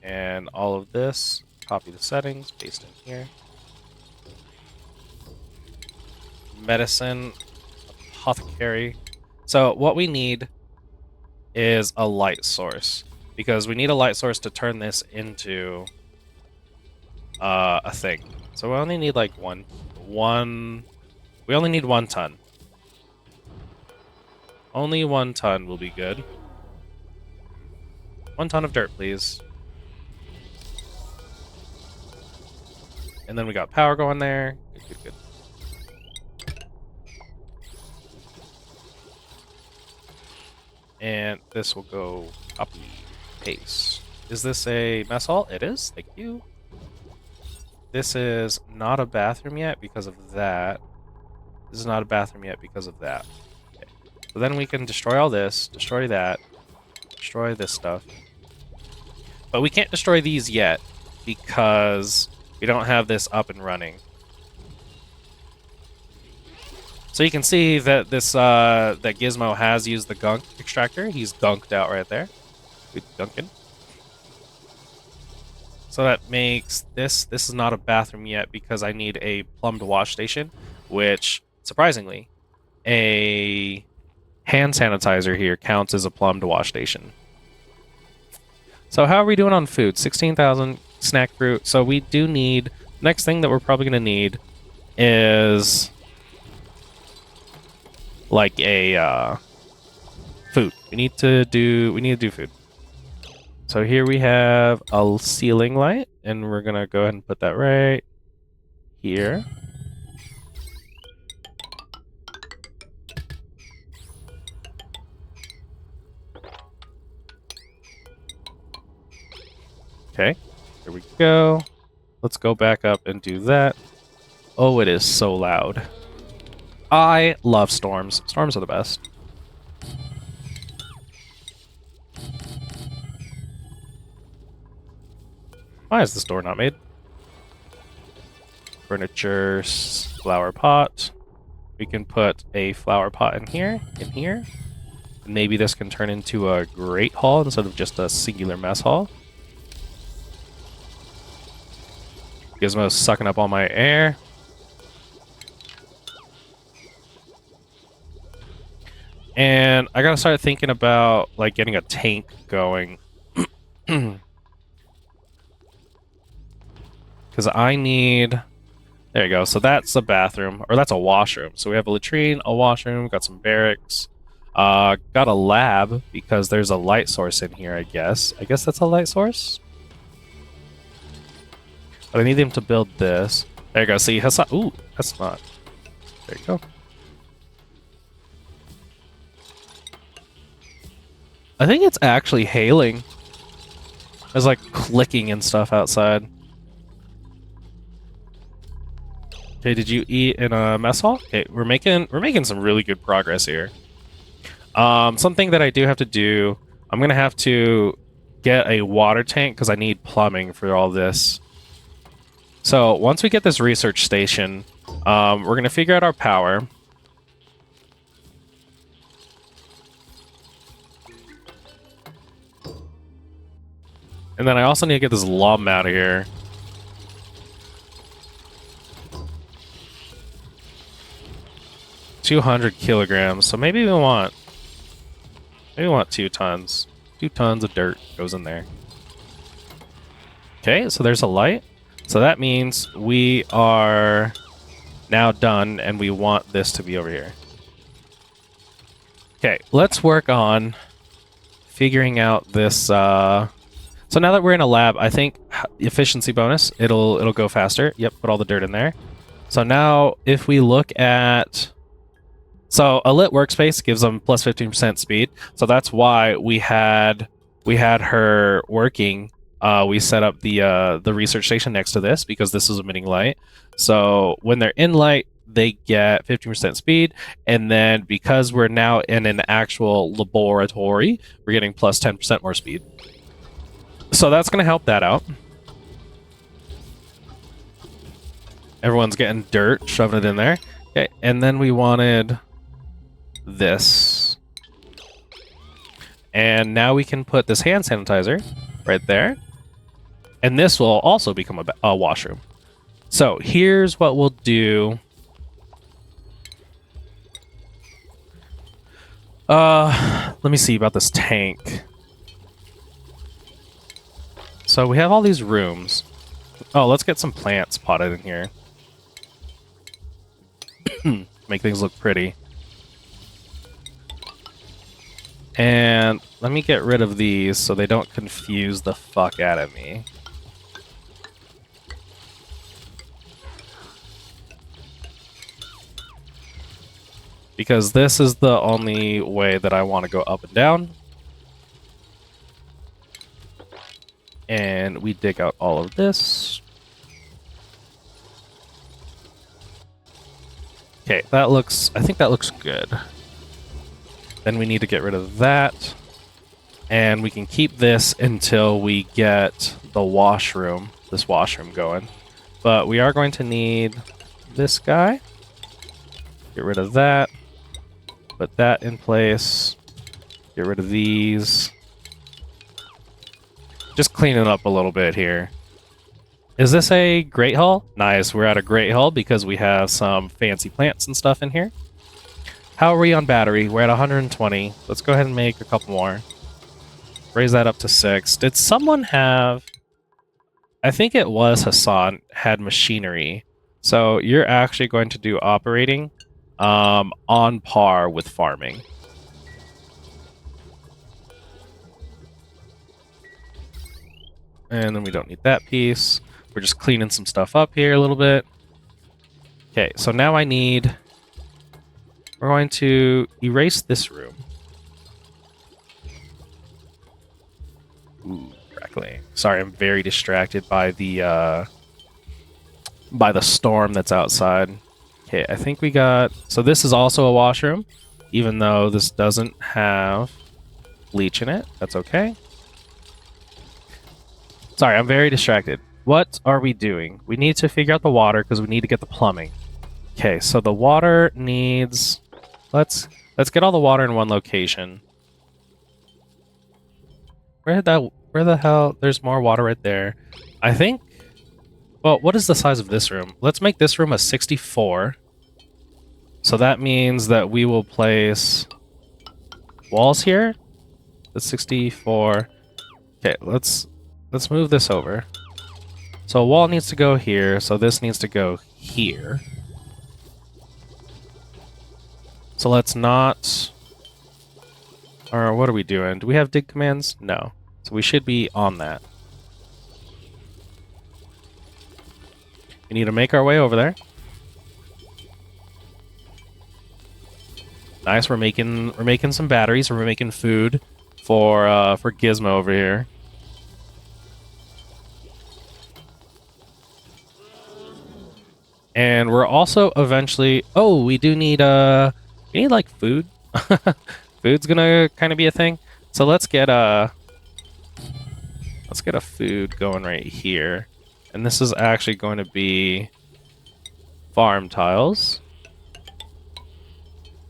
And all of this, copy the settings, paste in here. Medicine, apothecary. So what we need is a light source, because we need a light source to turn this into a thing. So we only need like one. We only need 1 ton. Only 1 ton will be good. 1 ton of dirt, please. And then we got power going there. Good. And this will go copy, paste. Is this a mess hall? It is. Thank you. This is not a bathroom yet because of that. This is not a bathroom yet because of that. Okay. So then we can destroy all this, destroy that, destroy this stuff. But we can't destroy these yet because we don't have this up and running. So you can see that this that Gizmo has used the gunk extractor. He's gunked out right there. Good gunking. So that makes this is not a bathroom yet because I need a plumbed wash station, which surprisingly, a hand sanitizer here counts as a plumbed wash station. So how are we doing on food? 16,000 snack fruit. So we do need, next thing that we're probably going to need is like a food. We need to do food. So here we have a ceiling light, and we're going to go ahead and put that right here. Okay, here we go. Let's go back up and do that. Oh, it is so loud. I love storms. Storms are the best. Why is this door not made? Furniture, flower pot. We can put a flower pot in here, Maybe this can turn into a great hall instead of just a singular mess hall. Gizmo's sucking up all my air. And I gotta start thinking about like getting a tank going. Because I need... There you go. So that's a bathroom, or that's a washroom. So we have a latrine, a washroom, got some barracks. Got a lab because there's a light source in here, I guess. I guess that's a light source. But I need him to build this. There you go. See, Hassan. Ooh, that's not. There you go. I think it's actually hailing. There's like clicking and stuff outside. Okay, did you eat in a mess hall? Okay, we're making some really good progress here. Something that I do have to do, I'm gonna have to get a water tank because I need plumbing for all this. So once we get this research station, we're gonna figure out our power. And then I also need to get this lump out of here. $200 kilograms. So maybe we want We want 2 tons. 2 tons of dirt goes in there. Okay, so there's a light. So that means we are now done, and we want this to be over here. Okay, let's work on figuring out this. So now that we're in a lab, I think efficiency bonus, it'll go faster. Yep, put all the dirt in there. So now if we look at... So a lit workspace gives them plus 15% speed. So that's why we had her working. We set up the research station next to this because this is emitting light. So when they're in light, they get 15% speed, and then because we're now in an actual laboratory, we're getting plus 10% more speed. So that's going to help that out. Everyone's getting dirt, shoving it in there. Okay, and then we wanted this. And now we can put this hand sanitizer right there. And this will also become a washroom. So here's what we'll do. Let me see about this tank. So we have all these rooms. Oh, let's get some plants potted in here. Make things look pretty. And let me get rid of these so they don't confuse the fuck out of me. Because this is the only way that I want to go up and down. And we dig out all of this. Okay, that looks... I think that looks good. Then we need to get rid of that. And we can keep this until we get the washroom, this washroom going. But we are going to need this guy. Get rid of that. Put that in place. Get rid of these. Just clean it up a little bit here. Is this a Great Hall? Nice, we're at a Great Hall because we have some fancy plants and stuff in here. How are we on battery? We're at 120. Let's go ahead and make a couple more. Raise that up to 6. Did someone have... I think it was Hassan, had machinery. So you're actually going to do operating on par with farming. And then we don't need that piece. We're just cleaning some stuff up here a little bit. Okay, so now I need... We're going to erase this room. Ooh, crackling. Sorry, I'm very distracted by the storm that's outside. Okay, I think we got... So this is also a washroom, even though this doesn't have bleach in it. That's okay. Sorry, I'm very distracted. What are we doing? We need to figure out the water because we need to get the plumbing. Okay, so the water needs... Let's get all the water in one location. Where the hell? There's more water right there. I think... Well, what is the size of this room? Let's make this room a 64. So that means that we will place walls here. That's 64. Okay, let's move this over. So a wall needs to go here, so this needs to go here. So let's not... Or what are we doing? Do we have dig commands? No. So we should be on that. We need to make our way over there. Nice, we're making some batteries. We're making food for Gizmo over here. And we're also eventually... Oh, we do need we need like food. Food's gonna kind of be a thing. So let's get a food going right here. And this is actually going to be farm tiles.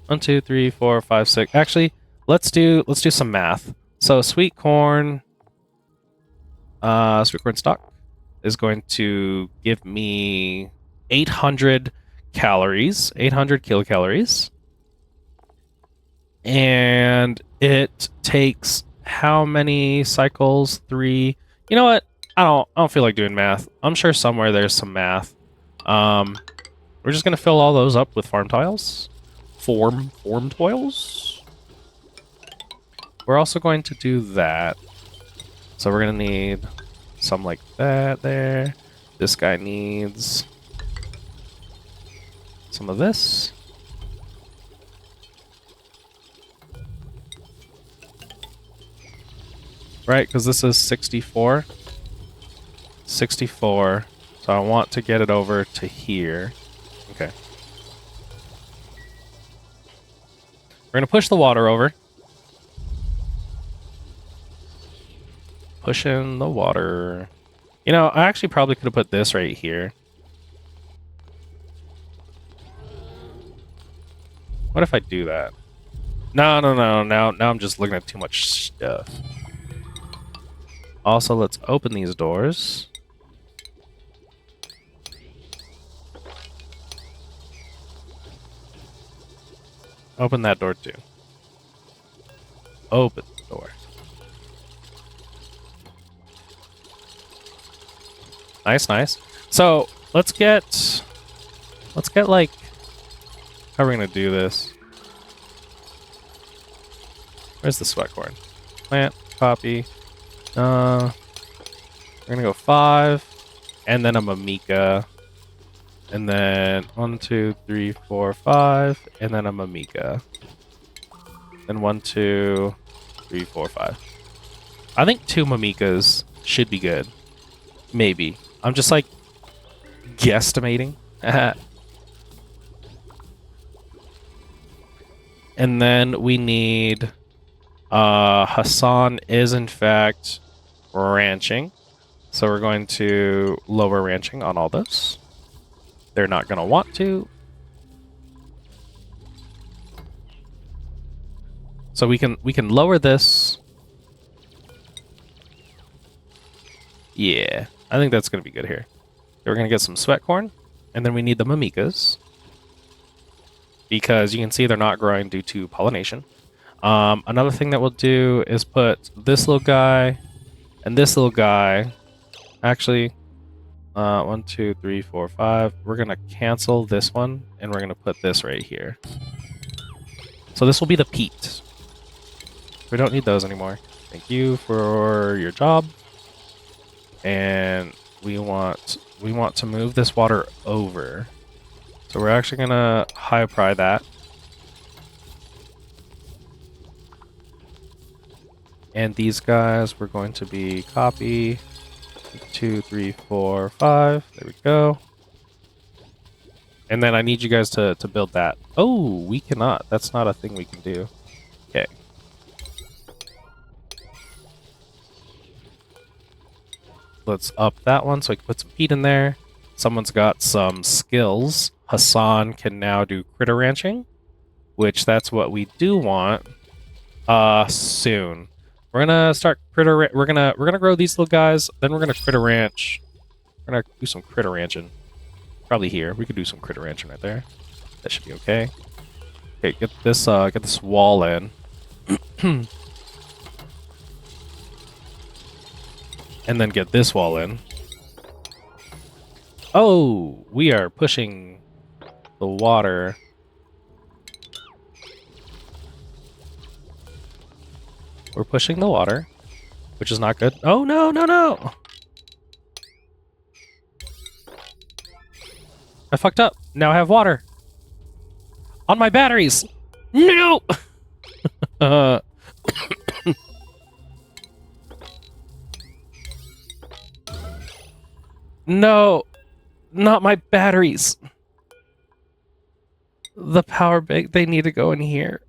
1, 2, 3, 4, 5, 6. Actually, let's do some math. So sweet corn stock is going to give me 800 calories, 800 kilocalories. And It takes how many cycles? 3. You know what? I don't feel like doing math. I'm sure somewhere there's some math. We're just gonna fill all those up with farm tiles. Form tiles. We're also going to do that. So we're gonna need some like that there. This guy needs some of this. Right, because this is 64. 64. So I want to get it over to here. Okay. We're going to push the water over. Pushing the water. You know, I actually probably could have put this right here. What if I do that? No. Now I'm just looking at too much stuff. Also, let's open these doors. Open that door too. Open the door. Nice. So let's get like, how are we gonna do this? Where's the sweat corn? Plant, copy. We're gonna go 5, and then a Mimika, and then 1, 2, 3, 4, 5, and then a Mimika. Then 1, 2, 3, 4, 5. I think 2 Mimikas should be good. Maybe. I'm just like guesstimating. And then we need Hassan is in fact ranching. So we're going to lower ranching on all this. They're not going to want to. So we can lower this. Yeah, I think that's going to be good here. We're going to get some sweat corn, and then we need the Mimikas. Because you can see they're not growing due to pollination. Another thing that we'll do is put this little guy and this little guy. Actually, 1, 2, 3, 4, 5. We're going to cancel this one, and we're going to put this right here. So this will be the peat. We don't need those anymore. Thank you for your job. And we want to move this water over. So we're actually going to high pry that. And these guys, we're going to be copy 2, 3, 4, 5. There we go. And then I need you guys to build that. Oh, we cannot. That's not a thing we can do. Okay. Let's up that one so I can put some peat in there. Someone's got some skills. Hassan can now do critter ranching, which that's what we do want soon. We're gonna start critter. We're gonna grow these little guys. Then we're gonna critter ranch. We're gonna do some critter ranching. Probably here. We could do some critter ranching right there. That should be okay. Okay, get this wall in. And then get this wall in. Oh, we are pushing the water. We're pushing the water, which is not good. Oh, no. I fucked up. Now I have water. On my batteries. No! No, not my batteries. The power bank, they need to go in here.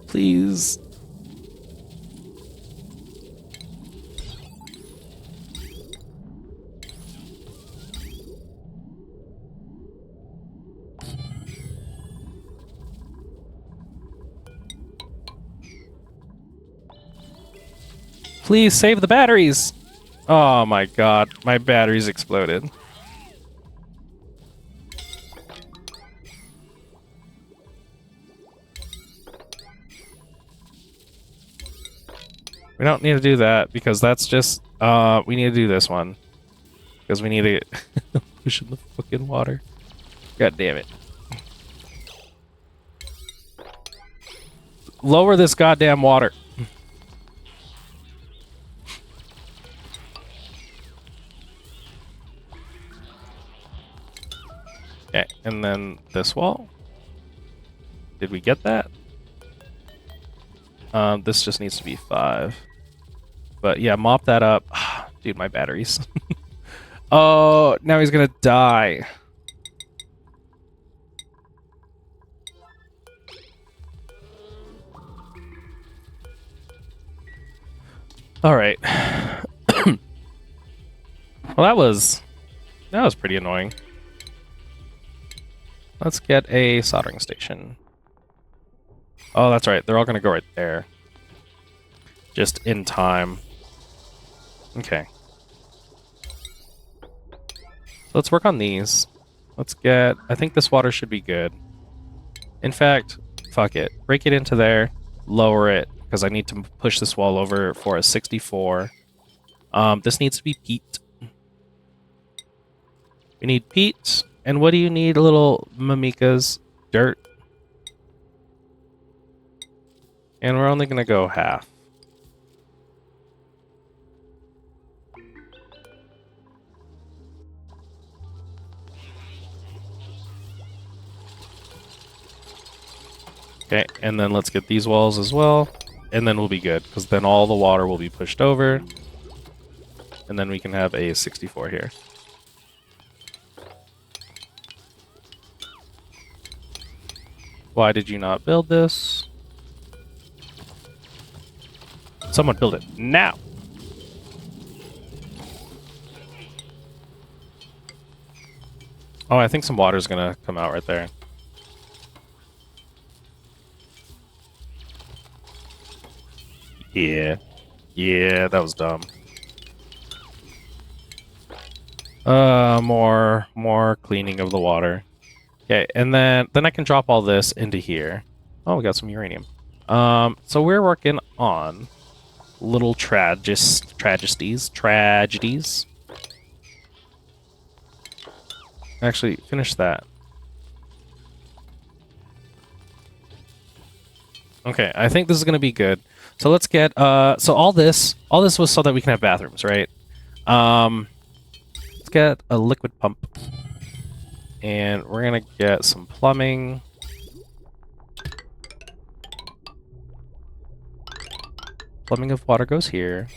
Please. Please save the batteries. Oh my god, my batteries exploded. We don't need to do that because that's just we need to do this one. Because we need to push in the fucking water. God damn it. Lower this goddamn water. Okay, and then this wall. Did we get that? This just needs to be 5. But yeah, mop that up. Dude, my batteries. Oh, now he's gonna die. Alright. Well, that was pretty annoying. Let's get a soldering station. Oh, that's right. They're all gonna go right there. Just in time. Okay. Let's work on these. Let's get... I think this water should be good. In fact, fuck it. Break it into there. Lower it, because I need to push this wall over for a 64. This needs to be peat. We need peat. And what do you need, little mimikas? Dirt. And we're only going to go half. Okay, and then let's get these walls as well. And then we'll be good, because then all the water will be pushed over. And then we can have a 64 here. Why did you not build this? Someone build it now! Oh, I think some water's gonna come out right there. Yeah. Yeah, that was dumb. More cleaning of the water. Okay, and then I can drop all this into here. Oh, we got some uranium. So we're working on little tragedies. Actually, finish that. Okay, I think this is gonna be good. So let's get so all this was so that we can have bathrooms, right? Let's get a liquid pump. And we're gonna get some plumbing. Plumbing of water goes here.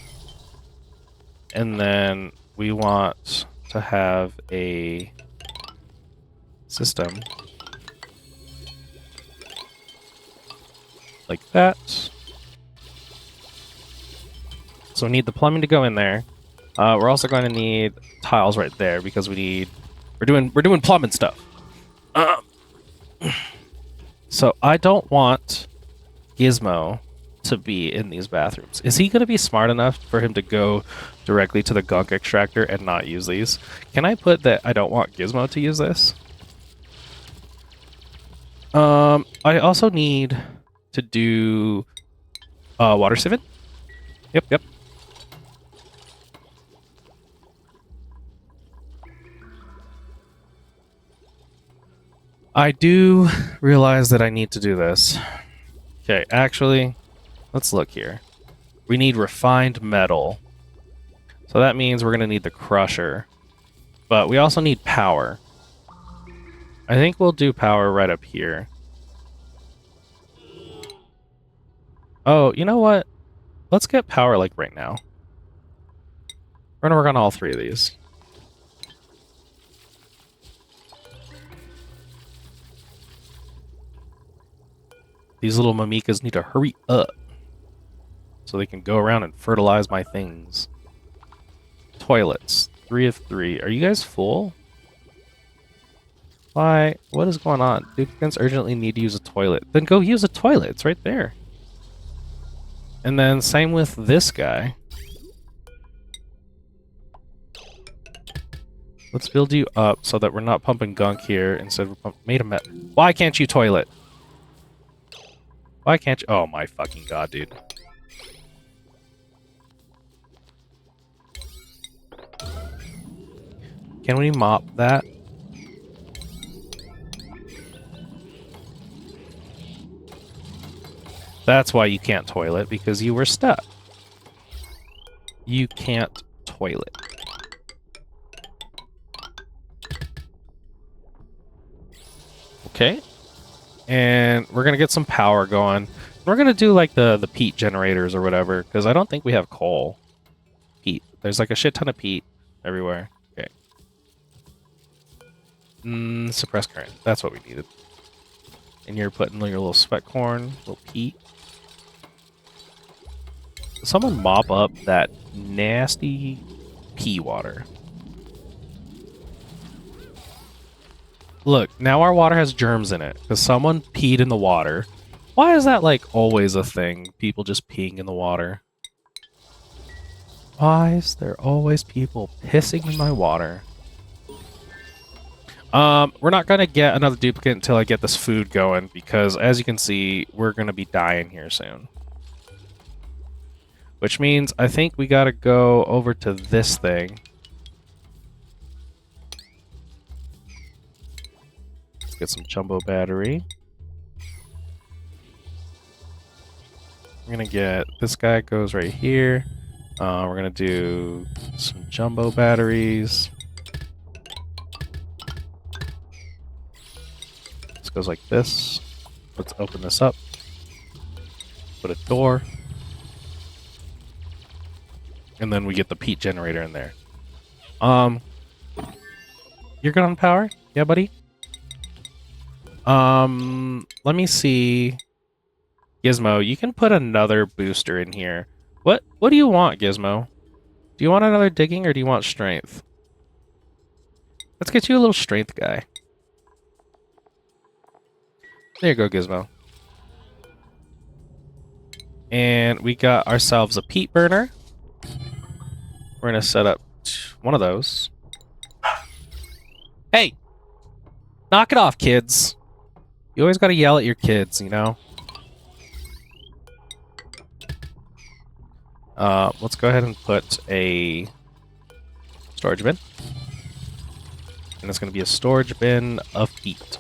And then we want to have a system like that. So we need the plumbing to go in there. We're also going to need tiles right there because we're doing plumbing stuff. So I don't want Gizmo to be in these bathrooms. Is he going to be smart enough for him to go directly to the gunk extractor and not use these? Can I put that I don't want Gizmo to use this? I also need to do water sieving. Yep. I do realize that I need to do this. Okay, actually, let's look here. We need refined metal. So that means we're going to need the crusher. But we also need power. I think we'll do power right up here. Oh, you know what? Let's get power like right now. We're going to work on all 3 of these. These little mimikas need to hurry up so they can go around and fertilize my things. Toilets. 3 of 3. Are you guys full? Why? What is going on? Duplicants urgently need to use a toilet. Then go use a toilet. It's right there. And then same with this guy. Let's build you up so that we're not pumping gunk here. Instead we're made a met. Why can't you toilet? Why can't you? Oh my fucking god, dude. Can we mop that? That's why you can't toilet, because you were stuck. You can't toilet. Okay. And we're gonna get some power going. We're gonna do like the peat generators or whatever, because I don't think we have coal. Peat. There's like a shit ton of peat everywhere. Okay. Suppress current. That's what we needed. And you're putting your little sweat corn, little peat. Someone mop up that nasty pea water. Look, now our water has germs in it because someone peed in the water. Why is that like always a thing? People just peeing in the water. Why is there always people pissing in my water? We're not gonna get another duplicate until I get this food going because, as you can see, we're gonna be dying here soon. Which means I think we gotta go over to this thing. Let's get some jumbo battery. We're gonna get this guy goes right here. We're gonna do some jumbo batteries. This goes like this. Let's open this up. Put a door. And then we get the peat generator in there. You're good on power? Yeah, buddy? Let me see. Gizmo, you can put another booster in here. What do you want, Gizmo? Do you want another digging or do you want strength? Let's get you a little strength guy. There you go, Gizmo. And we got ourselves a peat burner. We're going to set up one of those. Hey! Knock it off, kids. You always got to yell at your kids, you know? Let's go ahead and put a storage bin. And it's going to be a storage bin of peat.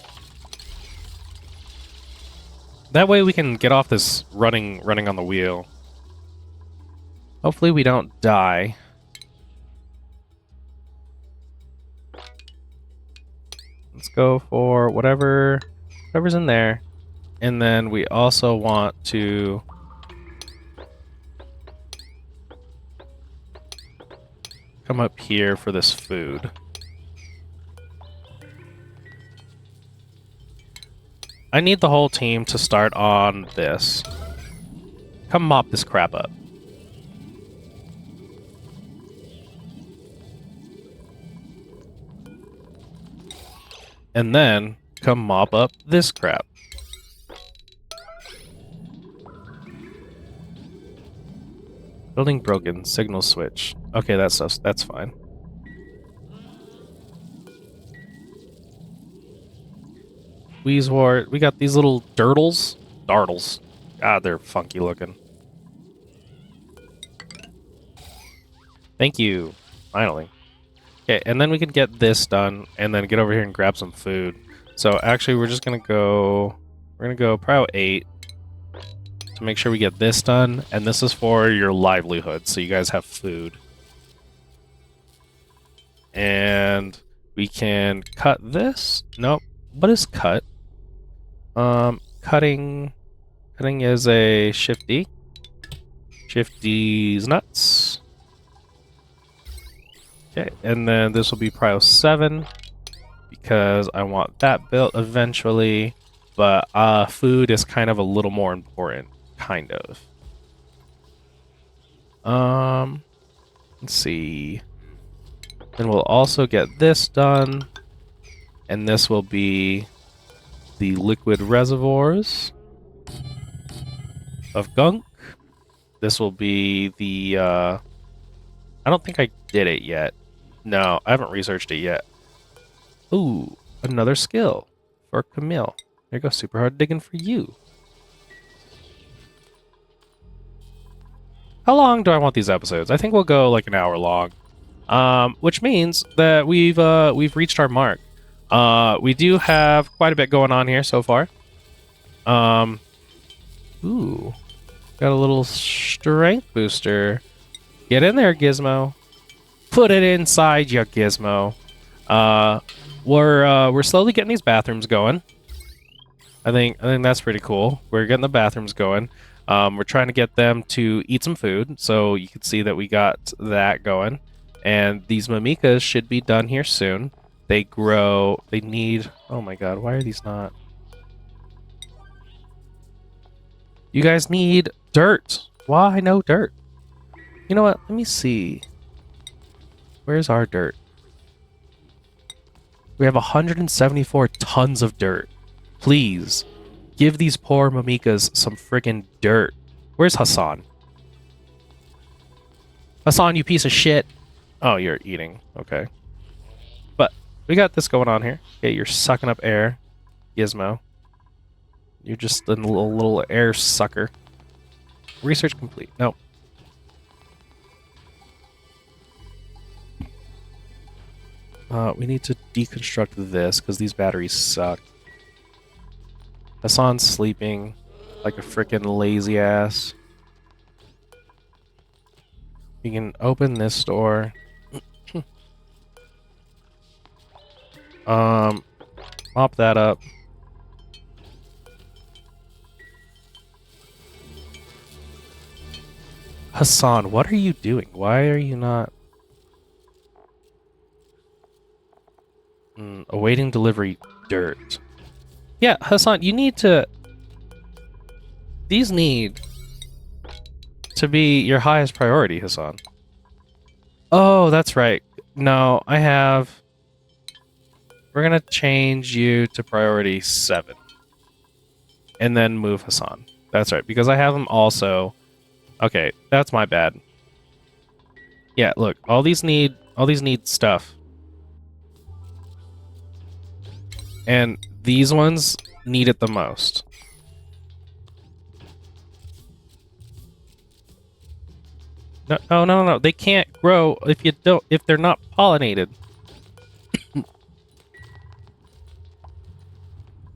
That way we can get off this running on the wheel. Hopefully we don't die. Let's go for whatever's in there. And then we also want to come up here for this food. I need the whole team to start on this. Come mop this crap up. And then come mop up this crap. Building broken. Signal switch. Okay, that's fine. Weezwort. We got these little dirtles. Dartles. God, they're funky looking. Thank you. Finally. Okay, and then we can get this done, and then get over here and grab some food. So actually, we're just gonna go. We're gonna go Prio 8 to make sure we get this done, and this is for your livelihood, so you guys have food. And we can cut this. Nope. What is cut? Cutting is a Shift D. Shift D's nuts. Okay, and then this will be Prio 7 because I want that built eventually, but food is kind of a little more important, kind of. Let's see. Then we'll also get this done, and this will be the liquid reservoirs of gunk. This will be the I don't think I did it yet. No, I haven't researched it yet. Ooh, another skill for Camille. There you go, super hard digging for you. How long do I want these episodes? I think we'll go like an hour long. which means that we've reached our mark. We do have quite a bit going on here so far. Ooh, got a little strength booster. Get in there, Gizmo. Put it inside you, Gizmo. We're slowly getting these bathrooms going. I think that's pretty cool. We're getting the bathrooms going. We're trying to get them to eat some food, so you can see that we got that going. And these mimikas should be done here soon. They grow. They need. Oh my god, why are these not? You guys need dirt. Why no dirt? You know what? Let me see. Where's our dirt? We have 174 tons of dirt. Please, give these poor mimikas some friggin' dirt. Where's Hassan? Hassan, you piece of shit. Oh, you're eating. Okay. But we got this going on here. Okay, you're sucking up air, Gizmo. You're just a little air sucker. Research complete. Nope. We need to deconstruct this because these batteries suck. Hassan's sleeping like a freaking lazy ass. You can open this door. Mop that up. Hassan, what are you doing? Why are you not... awaiting delivery dirt. Yeah, Hassan, you need to... These need to be your highest priority, Hassan. Oh, that's right. No, I have... We're gonna change you to priority 7. And then move Hassan. That's right, because I have him also... Okay, that's my bad. Yeah, look, all these need stuff. And these ones need it the most. No. They can't grow if they're not pollinated.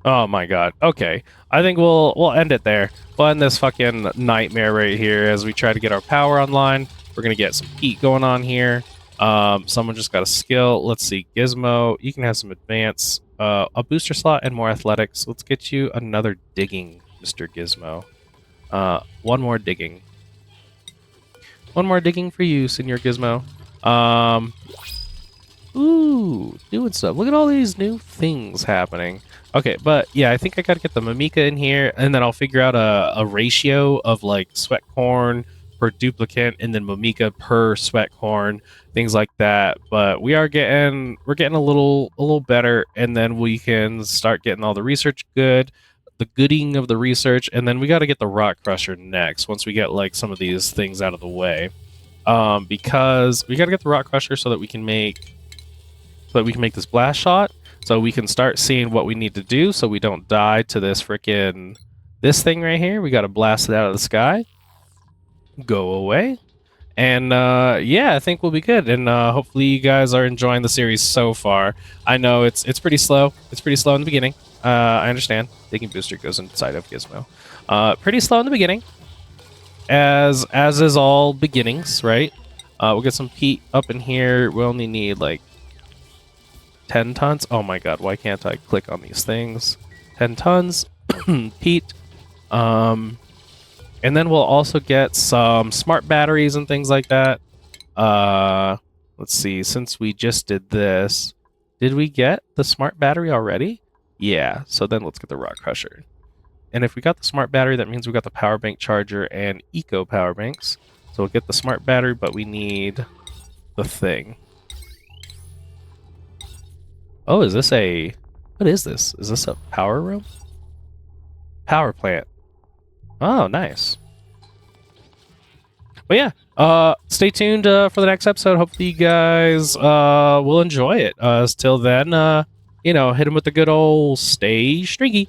Oh my god. Okay. I think we'll end it there. We'll end this fucking nightmare right here as we try to get our power online. We're gonna get some heat going on here. Someone just got a skill. Let's see. Gizmo, you can have some advance. A booster slot and more athletics. Let's get you another digging, Mr. Gizmo. One more digging. One more digging for you, Senor Gizmo. Ooh, doing stuff. Look at all these new things happening. Okay, but yeah, I think I gotta get the Mimika in here, and then I'll figure out a ratio of like sweat corn per duplicate, and then Mimika per sweat corn, things like that. But we're getting a little better, and then we can start getting all the research good, the gooding of the research, and then we got to get the rock crusher next once we get like some of these things out of the way. Because we got to get the rock crusher so that we can make this blast shot, so we can start seeing what we need to do so we don't die to this this thing right here. We got to blast it out of the sky, go away, and yeah, I think we'll be good. And hopefully you guys are enjoying the series so far. I know it's pretty slow. It's pretty slow in the beginning. I understand. Digging booster goes inside of Gizmo. Pretty slow in the beginning, as is all beginnings, right? We'll get some peat up in here. We only need like 10 tons. Oh my god, why can't I click on these things? 10 tons peat. And then we'll also get some smart batteries and things like that. Let's see, since we just did this, did we get the smart battery already? Yeah, so then let's get the rock crusher. And if we got the smart battery, that means we got the power bank charger and eco power banks. So we'll get the smart battery, but we need the thing. Oh, is this a... What is this? Is this a power room? Power plant. Oh, nice. But yeah, stay tuned for the next episode. Hopefully you guys will enjoy it. Till then, you know, hit them with the good old stay stringy.